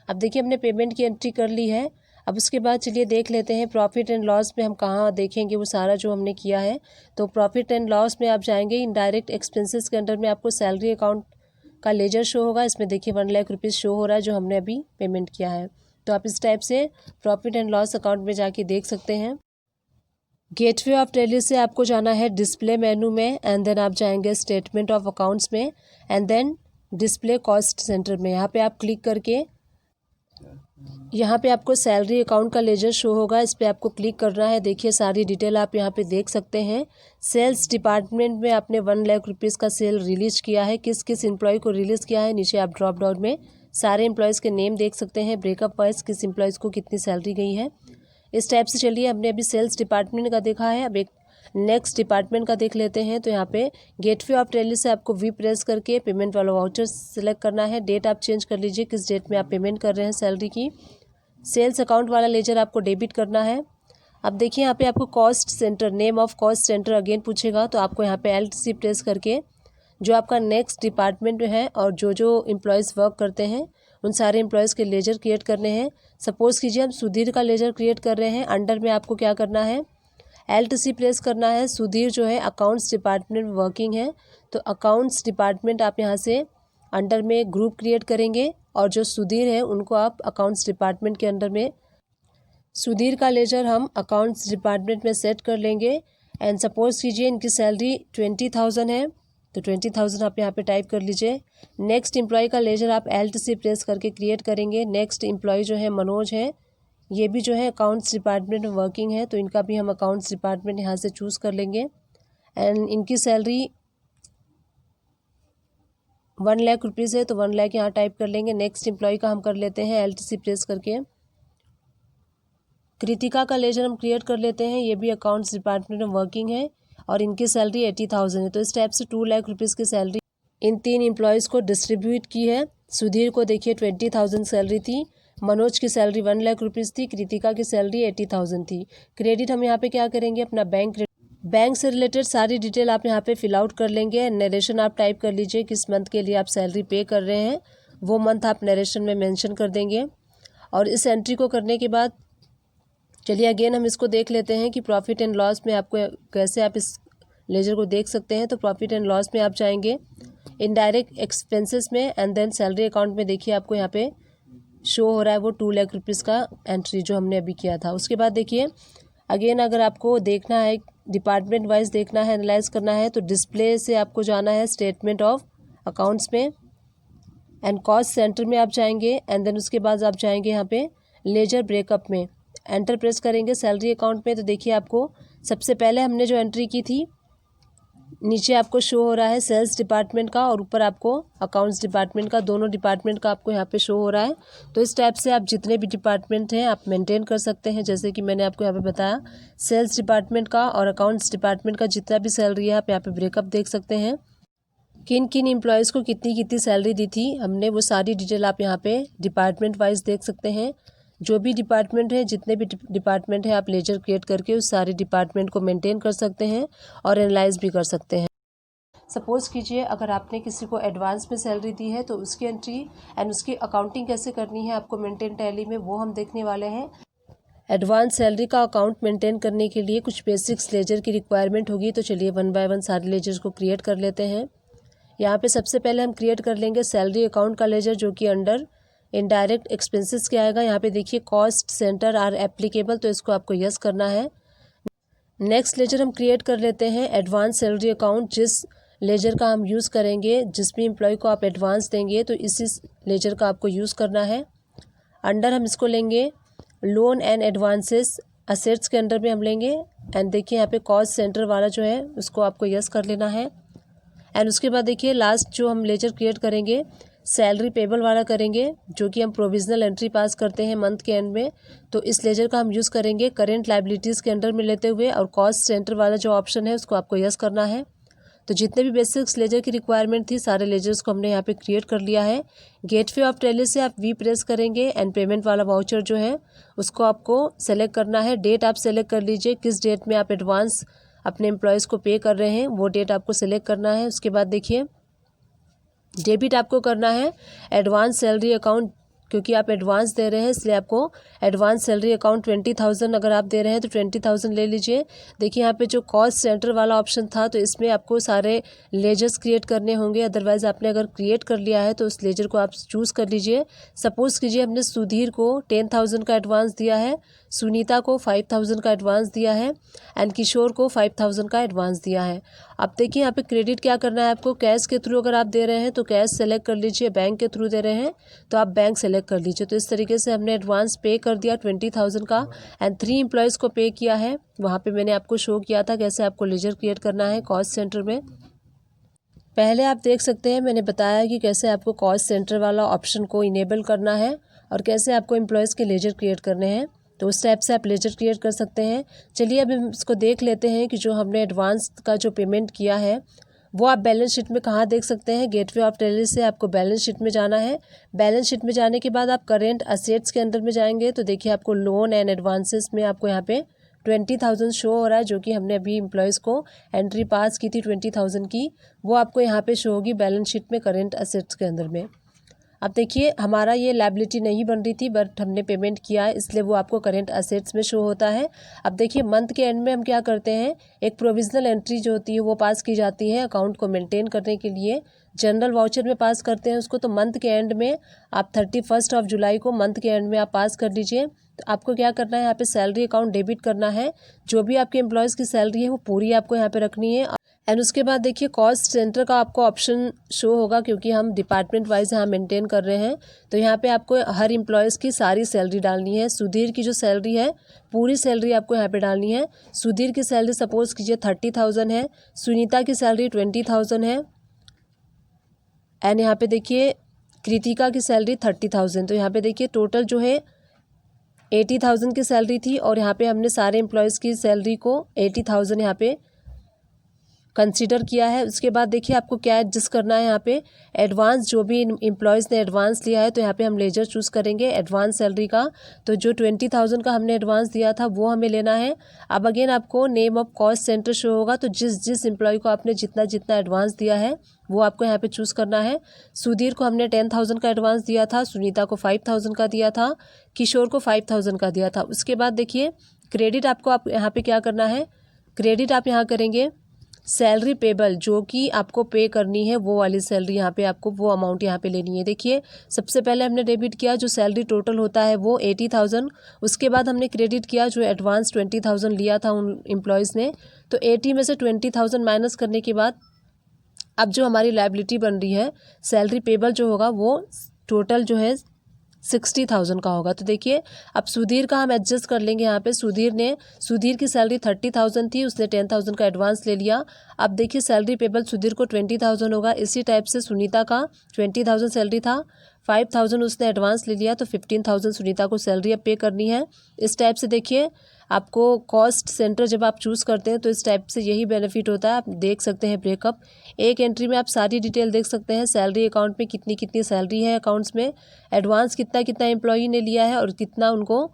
अब देखिए हमने पेमेंट की एंट्री कर ली है। अब उसके बाद चलिए देख लेते हैं प्रॉफिट एंड लॉस में हम कहाँ देखेंगे वो सारा जो हमने किया है। तो प्रॉफिट एंड लॉस में आप जाएंगे, इनडायरेक्ट एक्सपेंसेस के अंडर में आपको सैलरी अकाउंट का लेजर शो होगा। इसमें देखिए 1 लाख रुपीज़ शो हो रहा है जो हमने अभी पेमेंट किया है। तो आप इस टाइप से प्रॉफिट एंड लॉस अकाउंट में जाके देख सकते हैं। गेटवे ऑफ टैली से आपको जाना है डिस्प्ले मेनू में एंड देन आप जाएंगे स्टेटमेंट ऑफ अकाउंट्स में and then display cost centre में। यहाँ पे आप क्लिक करके यहाँ पे आपको सैलरी अकाउंट का लेजर शो होगा, इस पर आपको क्लिक करना है। देखिए सारी डिटेल आप यहाँ पे देख सकते हैं। सेल्स डिपार्टमेंट में आपने 1 लाख रुपीज़ का सेल रिलीज़ किया है, किस किस एम्प्लॉय को रिलीज़ किया है। नीचे आप ड्रॉप डाउन में सारे एम्प्लॉयज़ के नेम देख सकते हैं, ब्रेकअप वाइज किस एम्प्लॉयज़ को कितनी सैलरी गई है। इस टाइप से चलिए हमने अभी सेल्स डिपार्टमेंट का देखा है, अब एक नेक्स्ट डिपार्टमेंट का देख लेते हैं। तो यहाँ पे गेटवे ऑफ टैली से आपको वी प्रेस करके पेमेंट वाला वाउचर सेलेक्ट करना है। डेट आप चेंज कर लीजिए किस डेट में आप पेमेंट कर रहे हैं सैलरी की। सेल्स अकाउंट वाला लेजर आपको डेबिट करना है। अब देखिए यहाँ पे आपको cost centre, name of cost centre again पूछेगा तो आपको यहाँ पे LTC प्रेस करके जो आपका नेक्स्ट डिपार्टमेंट है और जो जो एम्प्लॉयज़ वर्क करते हैं उन सारे एम्प्लॉयज़ के लेजर क्रिएट करने हैं। सपोज़ कीजिए हम सुधीर का लेजर क्रिएट कर रहे हैं। अंडर में आपको क्या करना है, LTC प्रेस करना है। सुधीर जो है अकाउंट्स डिपार्टमेंट में वर्किंग है तो अकाउंट्स डिपार्टमेंट आप यहाँ से अंडर में ग्रुप क्रिएट करेंगे और जो सुधीर है उनको आप अकाउंट्स डिपार्टमेंट के अंडर में सुधीर का लेजर हम अकाउंट्स डिपार्टमेंट में सेट कर लेंगे। एंड सपोज कीजिए इनकी सैलरी 20,000 है तो 20,000 आप यहाँ पे टाइप कर लीजिए। नेक्स्ट एम्प्लॉय का लेजर आप LTC प्रेस करके क्रिएट करेंगे। नेक्स्ट एम्प्लॉय जो है मनोज है, ये भी जो है अकाउंट्स डिपार्टमेंट में वर्किंग है तो इनका भी हम अकाउंट्स डिपार्टमेंट यहाँ से चूज़ कर लेंगे। एंड इनकी सैलरी 1 लाख रुपीज़ है तो 1 लाख यहाँ टाइप कर लेंगे। नेक्स्ट एम्प्लॉय का हम कर लेते हैं LTC प्रेस करके। कृतिका का लेजर हम क्रिएट कर लेते हैं, ये भी अकाउंट्स डिपार्टमेंट में वर्किंग है और इनकी सैलरी 80,000 है। तो इस टाइप से 2 लाख रुपीज़ की सैलरी इन 3 एम्प्लॉयज़ को डिस्ट्रीब्यूट की है। सुधीर को देखिए 20,000 सैलरी थी, मनोज की सैलरी 1 लाख रुपीज़ थी, कृतिका की सैलरी 80,000 थी। क्रेडिट हम यहाँ पे क्या करेंगे, अपना बैंक से रिलेटेड सारी डिटेल आप यहाँ पे फिल आउट कर लेंगे। नरेशन आप टाइप कर लीजिए, किस मंथ के लिए आप सैलरी पे कर रहे हैं वो मंथ आप नरेशन में मेंशन कर देंगे। और इस एंट्री को करने के बाद चलिए अगेन हम इसको देख लेते हैं कि प्रॉफिट एंड लॉस में आपको कैसे आप इस लेजर को देख सकते हैं। तो प्रॉफिट एंड लॉस में आप जाएंगे इनडायरेक्ट एक्सपेंसेस में एंड देन सैलरी अकाउंट में देखिए आपको यहाँ पे शो हो रहा है वो 2 लाख रुपीज़ का एंट्री जो हमने अभी किया था। उसके बाद देखिए अगेन अगर आपको देखना है डिपार्टमेंट वाइज देखना है, एनालाइज करना है तो डिस्प्ले से आपको जाना है स्टेटमेंट ऑफ अकाउंट्स में एंड कॉस्ट सेंटर में आप जाएंगे एंड देन उसके बाद आप जाएंगे यहाँ पे लेजर ब्रेकअप में एंटर प्रेस करेंगे सैलरी अकाउंट में। तो देखिए आपको सबसे पहले हमने जो एंट्री की थी नीचे आपको शो हो रहा है सेल्स डिपार्टमेंट का और ऊपर आपको अकाउंट्स डिपार्टमेंट का, दोनों डिपार्टमेंट का आपको यहाँ पे शो हो रहा है। तो इस टाइप से आप जितने भी डिपार्टमेंट हैं आप मेंटेन कर सकते हैं। जैसे कि मैंने आपको यहाँ पे बताया सेल्स डिपार्टमेंट का और अकाउंट्स डिपार्टमेंट का जितना भी सैलरी है आप यहाँ पे ब्रेकअप देख सकते हैं। किन किन एम्प्लॉयज़ को कितनी कितनी सैलरी दी थी हमने वो सारी डिटेल आप यहाँ पे डिपार्टमेंट वाइज देख सकते हैं। जो भी डिपार्टमेंट है, जितने भी डिपार्टमेंट है आप लेजर क्रिएट करके उस सारे डिपार्टमेंट को मेंटेन कर सकते हैं और एनालाइज भी कर सकते हैं। सपोज़ कीजिए अगर आपने किसी को एडवांस में सैलरी दी है तो उसकी एंट्री एंड उसकी अकाउंटिंग कैसे करनी है आपको मेंटेन टैली में वो हम देखने वाले हैं। एडवांस सैलरी का अकाउंट मेंटेन करने के लिए कुछ बेसिक्स लेजर की रिक्वायरमेंट होगी। तो चलिए वन बाय वन सारे लेजर्स को क्रिएट कर लेते हैं। यहाँ पे सबसे पहले हम क्रिएट कर लेंगे सैलरी अकाउंट का लेजर, जो कि अंडर इनडायरेक्ट एक्सपेंसेस के आएगा। यहाँ पे देखिए कॉस्ट सेंटर आर एप्लीकेबल, तो इसको आपको यस करना है। नेक्स्ट लेजर हम क्रिएट कर लेते हैं एडवांस सैलरी अकाउंट। जिस लेजर का हम यूज़ करेंगे, जिस भी एम्प्लॉय को आप एडवांस देंगे, तो इसी लेजर का आपको यूज़ करना है। अंडर हम इसको लेंगे लोन एंड एडवांसेस, असेट्स के अंडर में हम लेंगे। एंड देखिए यहाँ पे कॉस्ट सेंटर वाला जो है उसको आपको यस कर लेना है। एंड उसके बाद देखिए लास्ट जो हम लेजर क्रिएट करेंगे सैलरी पेबल वाला करेंगे, जो कि हम प्रोविजनल एंट्री पास करते हैं मंथ के एंड में। तो इस लेजर का हम यूज़ करेंगे करेंट लाइबिलिटीज़ के अंडर में लेते हुए, और कॉस्ट सेंटर वाला जो ऑप्शन है उसको आपको यस करना है। तो जितने भी बेसिक्स लेजर की रिक्वायरमेंट थी सारे लेजर्स को हमने यहाँ पे क्रिएट कर लिया है। गेटवे ऑफ टैली से आप वी प्रेस करेंगे एंड पेमेंट वाला वाउचर जो है उसको आपको सेलेक्ट करना है। डेट आप सेलेक्ट कर लीजिए, किस डेट में आप एडवांस अपने एम्प्लॉयज़ को पे कर रहे हैं वो डेट आपको सेलेक्ट करना है। उसके बाद देखिए डेबिट आपको करना है एडवांस सैलरी अकाउंट, क्योंकि आप एडवांस दे रहे हैं इसलिए आपको एडवांस सैलरी अकाउंट 20,000 अगर आप दे रहे हैं तो 20,000 ले लीजिए। देखिए यहाँ पे जो कॉस्ट सेंटर वाला ऑप्शन था तो इसमें आपको सारे लेजर्स क्रिएट करने होंगे, अदरवाइज़ आपने अगर क्रिएट कर लिया है तो उस लेजर को आप चूज़ कर लीजिए। सपोज़ कीजिए हमने सुधीर को 10,000 का एडवांस दिया है, सुनीता को 5,000 का एडवांस दिया है एंड किशोर को 5,000 का एडवांस दिया है। अब देखिए यहाँ पे क्रेडिट क्या करना है आपको, कैश के थ्रू अगर आप दे रहे हैं तो कैश सेलेक्ट कर लीजिए, बैंक के थ्रू दे रहे हैं तो आप बैंक सेलेक्ट कर लीजिए। तो इस तरीके से हमने एडवांस पे कर दिया 20,000 का एंड 3 एम्प्लॉयज़ को पे किया है। वहाँ पे मैंने आपको शो किया था कैसे आपको लेजर क्रिएट करना है कॉस्ट सेंटर में। पहले आप देख सकते हैं मैंने बताया कि कैसे आपको कॉस्ट सेंटर वाला ऑप्शन को इनेबल करना है और कैसे आपको एम्प्लॉयज़ के लेजर क्रिएट करने हैं। तो उस टाइप से आप लेजर क्रिएट कर सकते हैं। चलिए अब हम इसको देख लेते हैं कि जो हमने एडवांस का जो पेमेंट किया है वो आप बैलेंस शीट में कहाँ देख सकते हैं। गेटवे ऑफ टैली से आपको बैलेंस शीट में जाना है। बैलेंस शीट में जाने के बाद आप करेंट असेट्स के अंदर में जाएंगे तो देखिए आपको लोन एंड एडवांसेस में आपको यहाँ पे 20,000 शो हो रहा है, जो कि हमने अभी एम्प्लॉयज़ को एंट्री पास की थी 20,000 की, वो आपको यहाँ पे शो होगी बैलेंस शीट में करेंट असेट्स के अंदर में। अब देखिए हमारा ये लायबिलिटी नहीं बन रही थी बट हमने पेमेंट किया है इसलिए वो आपको करेंट असेट्स में शो होता है। अब देखिए मंथ के एंड में हम क्या करते हैं, एक प्रोविजनल एंट्री जो होती है वो पास की जाती है अकाउंट को मेंटेन करने के लिए। जनरल वाउचर में पास करते हैं उसको, तो मंथ के एंड में आप 31 ऑफ जुलाई को मंथ के एंड में आप पास कर दीजिए। तो आपको क्या करना है, यहाँ पे सैलरी अकाउंट डेबिट करना है। जो भी आपके एम्प्लॉयज़ की सैलरी है वो पूरी आपको यहाँ पे रखनी है। एंड उसके बाद देखिए कॉस्ट सेंटर का आपको ऑप्शन शो होगा, क्योंकि हम डिपार्टमेंट वाइज यहाँ मेंटेन कर रहे हैं। तो यहाँ पे आपको हर एम्प्लॉयज़ की सारी सैलरी डालनी है। सुधीर की जो सैलरी है पूरी सैलरी आपको यहाँ पे डालनी है। सुधीर की सैलरी सपोज कीजिए 30,000 है, सुनीता की सैलरी 20,000 है एंड यहाँ पे देखिए कृतिका की सैलरी 30,000। तो यहाँ पे देखिए टोटल जो है 80,000 की सैलरी थी और यहाँ पे हमने सारे एम्प्लॉयज़ की सैलरी को 80,000 यहाँ पे कंसीडर किया है। उसके बाद देखिए आपको क्या एडजस्ट करना है, यहाँ पे एडवांस जो भी एम्प्लॉयज़ ने एडवांस लिया है तो यहाँ पे हम लेजर चूज़ करेंगे एडवांस सैलरी का। तो जो 20,000 का हमने एडवांस दिया था वो हमें लेना है। अब अगेन आपको name of cost centre show होगा, तो जिस एम्प्लॉय को आपने जितना जितना एडवांस दिया है वो आपको यहाँ पे चूज़ करना है। सुधीर को हमने 10,000 का एडवांस दिया था, सुनीता को 5,000 का दिया था, किशोर को 5,000 का दिया था। उसके बाद देखिए क्रेडिट आपको आप यहाँ पे क्या करना है, क्रेडिट आप यहाँ करेंगे सैलरी पेबल, जो कि आपको पे करनी है वो वाली सैलरी यहाँ पे आपको वो अमाउंट यहाँ पे लेनी है। देखिए सबसे पहले हमने डेबिट किया जो सैलरी टोटल होता है वो 80,000। उसके बाद हमने क्रेडिट किया जो एडवांस 20,000 लिया था उन एम्प्लॉयज़ ने। तो 80 में से 20,000 माइनस करने के बाद अब जो हमारी लायबिलिटी बन रही है सैलरी पेबल जो होगा वो टोटल जो है 60,000 का होगा। तो देखिए अब सुधीर का हम एडजस्ट कर लेंगे। यहाँ पे सुधीर की सैलरी 30,000 थी, उसने 10,000 का एडवांस ले लिया। अब देखिए सैलरी पेबल सुधीर को 20,000 होगा। इसी टाइप से सुनीता का 20,000 सैलरी था, 5,000 उसने एडवांस ले लिया, तो 15,000 सुनीता को सैलरी अब पे करनी है। इस टाइप से देखिए आपको कॉस्ट सेंटर जब आप चूज़ करते हैं तो इस टाइप से यही बेनिफिट होता है। आप देख सकते हैं ब्रेकअप, एक एंट्री में आप सारी डिटेल देख सकते हैं। सैलरी अकाउंट में कितनी कितनी सैलरी है अकाउंट्स में, एडवांस कितना कितना एम्प्लॉई ने लिया है और कितना उनको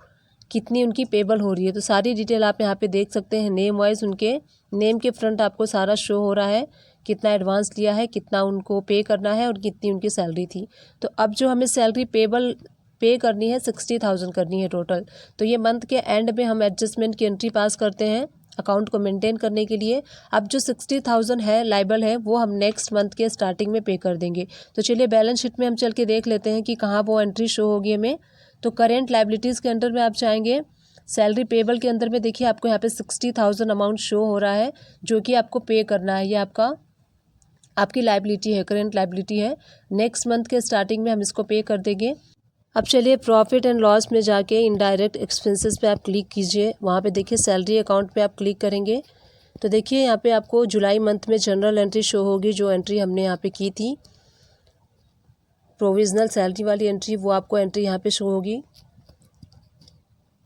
कितनी उनकी पेबल हो रही है। तो सारी डिटेल आप यहाँ पे देख सकते हैं। नेम वाइज उनके नेम के फ्रंट आपको सारा शो हो रहा है, कितना एडवांस लिया है, कितना उनको पे करना है और कितनी उनकी सैलरी थी। तो अब जो हमें सैलरी पेबल पे करनी है 60,000 करनी है टोटल। तो ये मंथ के एंड में हम एडजस्टमेंट की एंट्री पास करते हैं अकाउंट को मेंटेन करने के लिए। अब जो 60,000 है लाइबल है वो हम नेक्स्ट मंथ के स्टार्टिंग में पे कर देंगे। तो चलिए बैलेंस शीट में हम चल के देख लेते हैं कि कहाँ वो एंट्री शो होगी हमें। तो करेंट लाइबिलिटीज़ के अंडर में आप जाएंगे, सैलरी पेबल के अंदर में देखिए आपको यहाँ पे 60,000 अमाउंट शो हो रहा है जो कि आपको पे करना है। ये आपकी लाइबिलिटी है, करेंट लाइबिलिटी है। नेक्स्ट मंथ के स्टार्टिंग में हम इसको पे कर देंगे। अब चलिए प्रॉफिट एंड लॉस में जाके इनडायरेक्ट एक्सपेंसेस पे आप क्लिक कीजिए। वहाँ पे देखिए सैलरी अकाउंट पे आप क्लिक करेंगे तो देखिए यहाँ पे आपको जुलाई मंथ में जनरल एंट्री शो होगी। जो एंट्री हमने यहाँ पे की थी प्रोविजनल सैलरी वाली एंट्री, वो आपको एंट्री यहाँ पे शो होगी।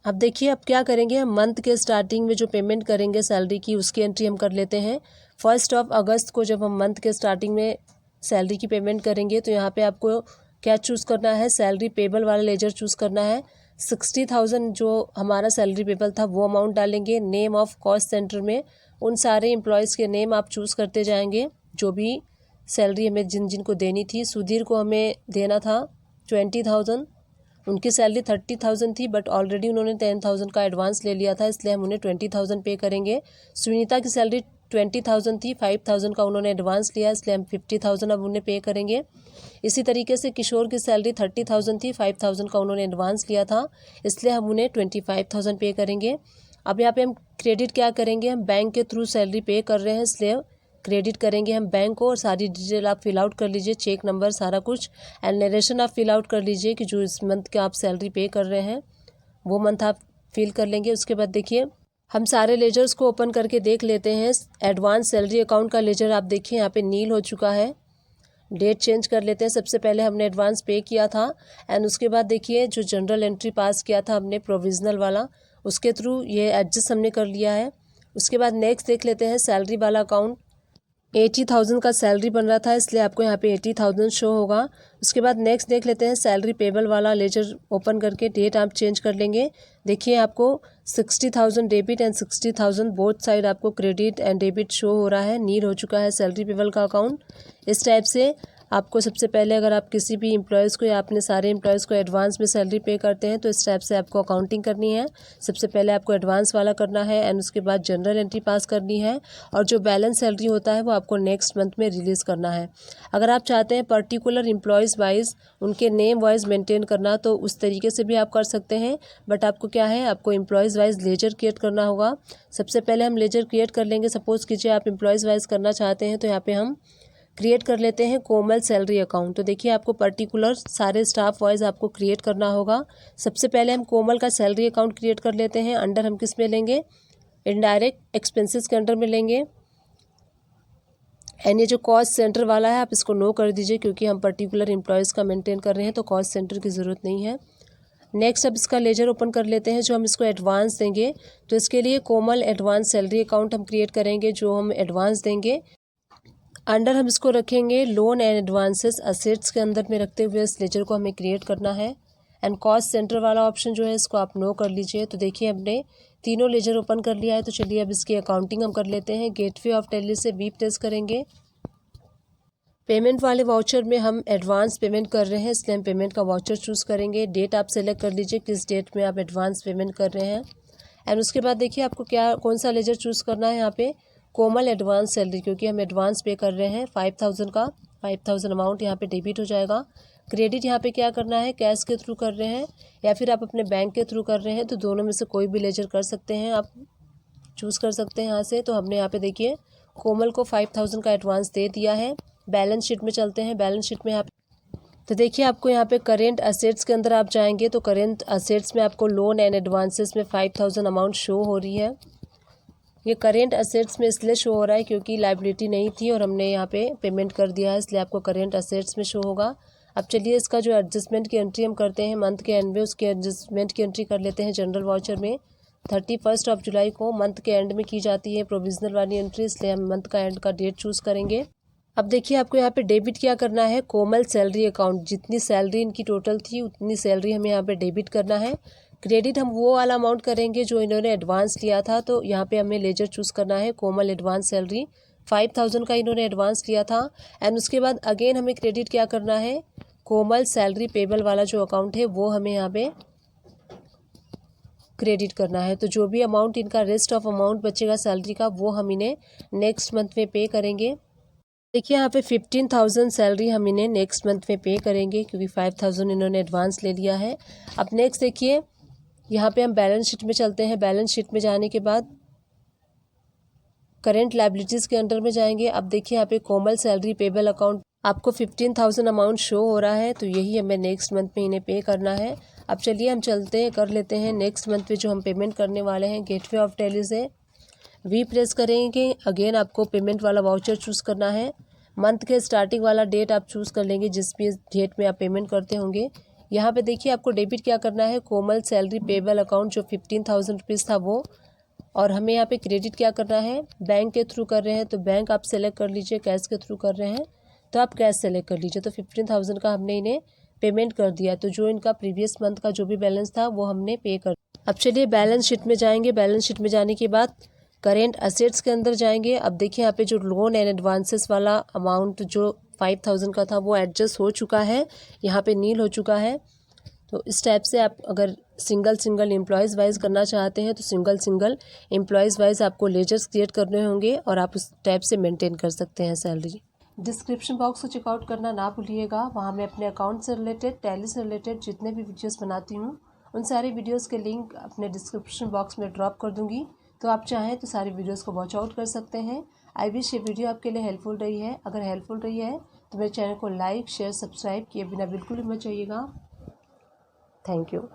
अब देखिए अब क्या करेंगे, हम मंथ के स्टार्टिंग में जो पेमेंट करेंगे सैलरी की उसकी एंट्री हम कर लेते हैं। 1 अगस्त को जब हम मंथ के स्टार्टिंग में सैलरी की पेमेंट करेंगे तो यहाँ पे आपको क्या चूज़ करना है, सैलरी पेबल वाला लेजर चूज़ करना है। 60,000 जो हमारा सैलरी पेबल था वो अमाउंट डालेंगे। नेम ऑफ कॉस्ट सेंटर में उन सारे एम्प्लॉयज़ के नेम आप चूज़ करते जाएंगे जो भी सैलरी हमें जिनको देनी थी। सुधीर को हमें देना था 20,000, उनकी सैलरी 30,000 थी बट ऑलरेडी उन्होंने 10,000 का एडवांस ले लिया था, इसलिए हम उन्हें 20,000 पे करेंगे। सुनीता की सैलरी 20,000 थी, 5,000 का उन्होंने एडवांस लिया, इसलिए हम 50,000 अब उन्हें पे करेंगे। इसी तरीके से किशोर की सैलरी 30,000 थी, 5,000 का उन्होंने एडवांस लिया था, इसलिए हम उन्हें 25,000 पे करेंगे। अब यहाँ पे हम क्रेडिट क्या करेंगे, हम बैंक के थ्रू सैलरी पे कर रहे हैं इसलिए क्रेडिट करेंगे हम बैंक को। और सारी डिटेल आप फिल आउट कर लीजिए, चेक नंबर सारा कुछ, एंड नरेशन आप फिल आउट कर लीजिए कि जो इस मंथ का आप सैलरी पे कर रहे हैं वो मंथ आप फिल कर लेंगे। उसके बाद देखिए हम सारे लेजर्स को ओपन करके देख लेते हैं। एडवांस सैलरी अकाउंट का लेजर आप देखिए यहाँ पे नील हो चुका है। डेट चेंज कर लेते हैं। सबसे पहले हमने एडवांस पे किया था एंड उसके बाद देखिए जो जनरल एंट्री पास किया था हमने प्रोविजनल वाला, उसके थ्रू ये एडजस्ट हमने कर लिया है। उसके बाद नेक्स्ट देख लेते हैं सैलरी वाला अकाउंट। 80,000 का सैलरी बन रहा था इसलिए आपको यहाँ पे 80,000 शो होगा। उसके बाद नेक्स्ट देख लेते हैं सैलरी पेबल वाला लेजर ओपन करके डेट आप चेंज कर लेंगे। देखिए आपको 60,000 डेबिट एंड 60,000 बोथ साइड आपको क्रेडिट एंड डेबिट शो हो रहा है। नील हो चुका है सैलरी पेबल का अकाउंट। इस टाइप से आपको सबसे पहले अगर आप किसी भी एम्प्लॉयज़ को या अपने सारे एम्प्लॉयज़ को एडवांस में सैलरी पे करते हैं तो इस टाइप से आपको अकाउंटिंग करनी है। सबसे पहले आपको एडवांस वाला करना है एंड उसके बाद जनरल एंट्री पास करनी है और जो बैलेंस सैलरी होता है वो आपको नेक्स्ट मंथ में रिलीज़ करना है। अगर आप चाहते हैं पर्टिकुलर एम्प्लॉयज़ वाइज उनके नेम वाइज मेंटेन करना तो उस तरीके से भी आप कर सकते हैं, बट आपको क्या है, आपको एम्प्लॉयज़ वाइज लेजर क्रिएट करना होगा। सबसे पहले हम लेजर क्रिएट कर लेंगे। सपोज़ कीजिए आप एम्प्लॉयज़ वाइज करना चाहते हैं तो यहाँ पे हम क्रिएट कर लेते हैं कोमल सैलरी अकाउंट। तो देखिए आपको पर्टिकुलर सारे स्टाफ वाइज आपको क्रिएट करना होगा। सबसे पहले हम कोमल का सैलरी अकाउंट क्रिएट कर लेते हैं। अंडर हम किस में लेंगे, इनडायरेक्ट एक्सपेंसेस के अंडर में लेंगे। एंड ये जो कॉस्ट सेंटर वाला है आप इसको नो कर दीजिए क्योंकि हम पर्टिकुलर एम्प्लॉयज़ का मेंटेन कर रहे हैं तो कॉस्ट सेंटर की ज़रूरत नहीं है। नेक्स्ट अब इसका लेजर ओपन कर लेते हैं जो हम इसको एडवांस देंगे। तो इसके लिए कोमल एडवांस सैलरी अकाउंट हम क्रिएट करेंगे जो हम एडवांस देंगे। अंडर हम इसको रखेंगे लोन एंड एडवांसेस असेट्स के अंदर में रखते हुए इस लेजर को हमें क्रिएट करना है। एंड कॉस्ट सेंटर वाला ऑप्शन जो है इसको आप नो कर लीजिए। तो देखिए हमने तीनों लेजर ओपन कर लिया है। तो चलिए अब इसकी अकाउंटिंग हम कर लेते हैं। गेटवे ऑफ टैली से वीप टेस्ट करेंगे। पेमेंट वाले वाउचर में हम एडवांस पेमेंट कर रहे हैं इसलिए हम पेमेंट का वाउचर चूज़ करेंगे। डेट आप सेलेक्ट कर लीजिए किस डेट में आप एडवांस पेमेंट कर रहे हैं। एंड उसके बाद देखिए आपको कौन सा लेजर चूज़ करना है। यहाँ पे कोमल एडवांस सैलरी, क्योंकि हम एडवांस पे कर रहे हैं 5,000 का, 5,000 अमाउंट यहाँ पे डेबिट हो जाएगा। क्रेडिट यहाँ पे क्या करना है, कैश के थ्रू कर रहे हैं या फिर आप अपने बैंक के थ्रू कर रहे हैं तो दोनों में से कोई भी लेजर कर सकते हैं, आप चूज़ कर सकते हैं यहाँ से। तो हमने यहाँ पे देखिए कोमल को 5,000 का एडवांस दे दिया है। बैलेंस शीट में चलते हैं। बैलेंस शीट में तो देखिए आपको यहाँ पे करेंट असेट्स के अंदर आप जाएंगे तो करेंट असेट्स में आपको लोन एंड एडवांसेस में 5,000 अमाउंट शो हो रही है। ये करेंट असेट्स में इसलिए शो हो रहा है क्योंकि लाइबिलिटी नहीं थी और हमने यहाँ पे पेमेंट कर दिया है, इसलिए आपको करेंट असेट्स में शो होगा। अब चलिए इसका जो एडजस्टमेंट की एंट्री हम करते हैं मंथ के एंड में, उसकी एडजस्टमेंट की एंट्री कर लेते हैं जनरल वाउचर में। 31 जुलाई को मंथ के एंड में की जाती है प्रोविजनल वाली एंट्री, इसलिए हम मंथ का एंड का डेट चूज़ करेंगे। अब देखिए आपको यहाँ पे डेबिट क्या करना है, कोमल सैलरी अकाउंट, जितनी सैलरी इनकी टोटल थी उतनी सैलरी हमें यहाँ पे डेबिट करना है। क्रेडिट हम वो वाला अमाउंट करेंगे जो इन्होंने एडवांस लिया था, तो यहाँ पे हमें लेजर चूज़ करना है कोमल एडवांस सैलरी। 5,000 का इन्होंने एडवांस लिया था। एंड उसके बाद अगेन हमें क्रेडिट क्या करना है, कोमल सैलरी पेबल वाला जो अकाउंट है वो हमें यहाँ पे क्रेडिट करना है। तो जो भी अमाउंट इनका रेस्ट ऑफ अमाउंट बचेगा सैलरी का वो हम इन्हें नेक्स्ट मंथ में पे करेंगे। देखिए यहाँ पे 15,000 सैलरी हम इन्हें नेक्स्ट मंथ में पे करेंगे क्योंकि 5,000 इन्होंने एडवांस ले लिया है। अब नेक्स्ट देखिए यहाँ पे हम बैलेंस शीट में चलते हैं। बैलेंस शीट में जाने के बाद करेंट लायबिलिटीज़ के अंडर में जाएंगे। अब देखिए यहाँ पे कोमल सैलरी पेबल अकाउंट आपको 15,000 अमाउंट शो हो रहा है, तो यही हमें नेक्स्ट मंथ में इन्हें पे करना है। अब चलिए हम चलते हैं, कर लेते हैं नेक्स्ट मंथ में जो हम पेमेंट करने वाले हैं। गेटवे ऑफ टैली से वी प्रेस करेंगे। अगेन आपको पेमेंट वाला वाउचर चूज़ करना है। मंथ के स्टार्टिंग वाला डेट आप चूज़ कर लेंगे जिस भी डेट में आप पेमेंट करते होंगे। यहाँ पे देखिए आपको डेबिट क्या करना है, कोमल सैलरी पेबल अकाउंट जो 15,000 रुपीज़ था वो, और हमें यहाँ पे क्रेडिट क्या करना है, बैंक के थ्रू कर रहे हैं तो बैंक आप सेलेक्ट कर लीजिए, कैश के थ्रू कर रहे हैं तो आप कैश सेलेक्ट कर लीजिए। तो 15,000 का हमने इन्हें पेमेंट कर दिया, तो जो इनका प्रीवियस मंथ का जो भी बैलेंस था वो हमने पे कर। अब चलिए बैलेंस शीट में जाएंगे। बैलेंस शीट में जाने के बाद करेंट असेट्स के अंदर जाएंगे। अब देखिए यहाँ पे जो लोन एंड एडवांसेस वाला अमाउंट जो 5,000 का था वो एडजस्ट हो चुका है, यहाँ पे नील हो चुका है। तो इस टाइप से आप अगर सिंगल एम्प्लॉयज़ वाइज करना चाहते हैं तो सिंगल एम्प्लॉयज़ वाइज आपको लेजर्स क्रिएट करने होंगे और आप उस टाइप से मेंटेन कर सकते हैं सैलरी। डिस्क्रिप्शन बॉक्स को चेकआउट करना ना भूलिएगा, वहाँ मैं अपने अकाउंट से रिलेटेड, टैली से रिलेटेड जितने भी वीडियोस बनाती हूँ उन सारी वीडियोस के लिंक अपने डिस्क्रिप्शन बॉक्स में ड्रॉप कर दूँगी, तो आप चाहें तो सारी वीडियोस को वॉच आउट कर सकते हैं। आई विश ये वीडियो आपके लिए हेल्पफुल रही है। अगर हेल्पफुल रही है तो मेरे चैनल को लाइक शेयर सब्सक्राइब किए बिना बिल्कुल भी मत जाइएगा। Thank you.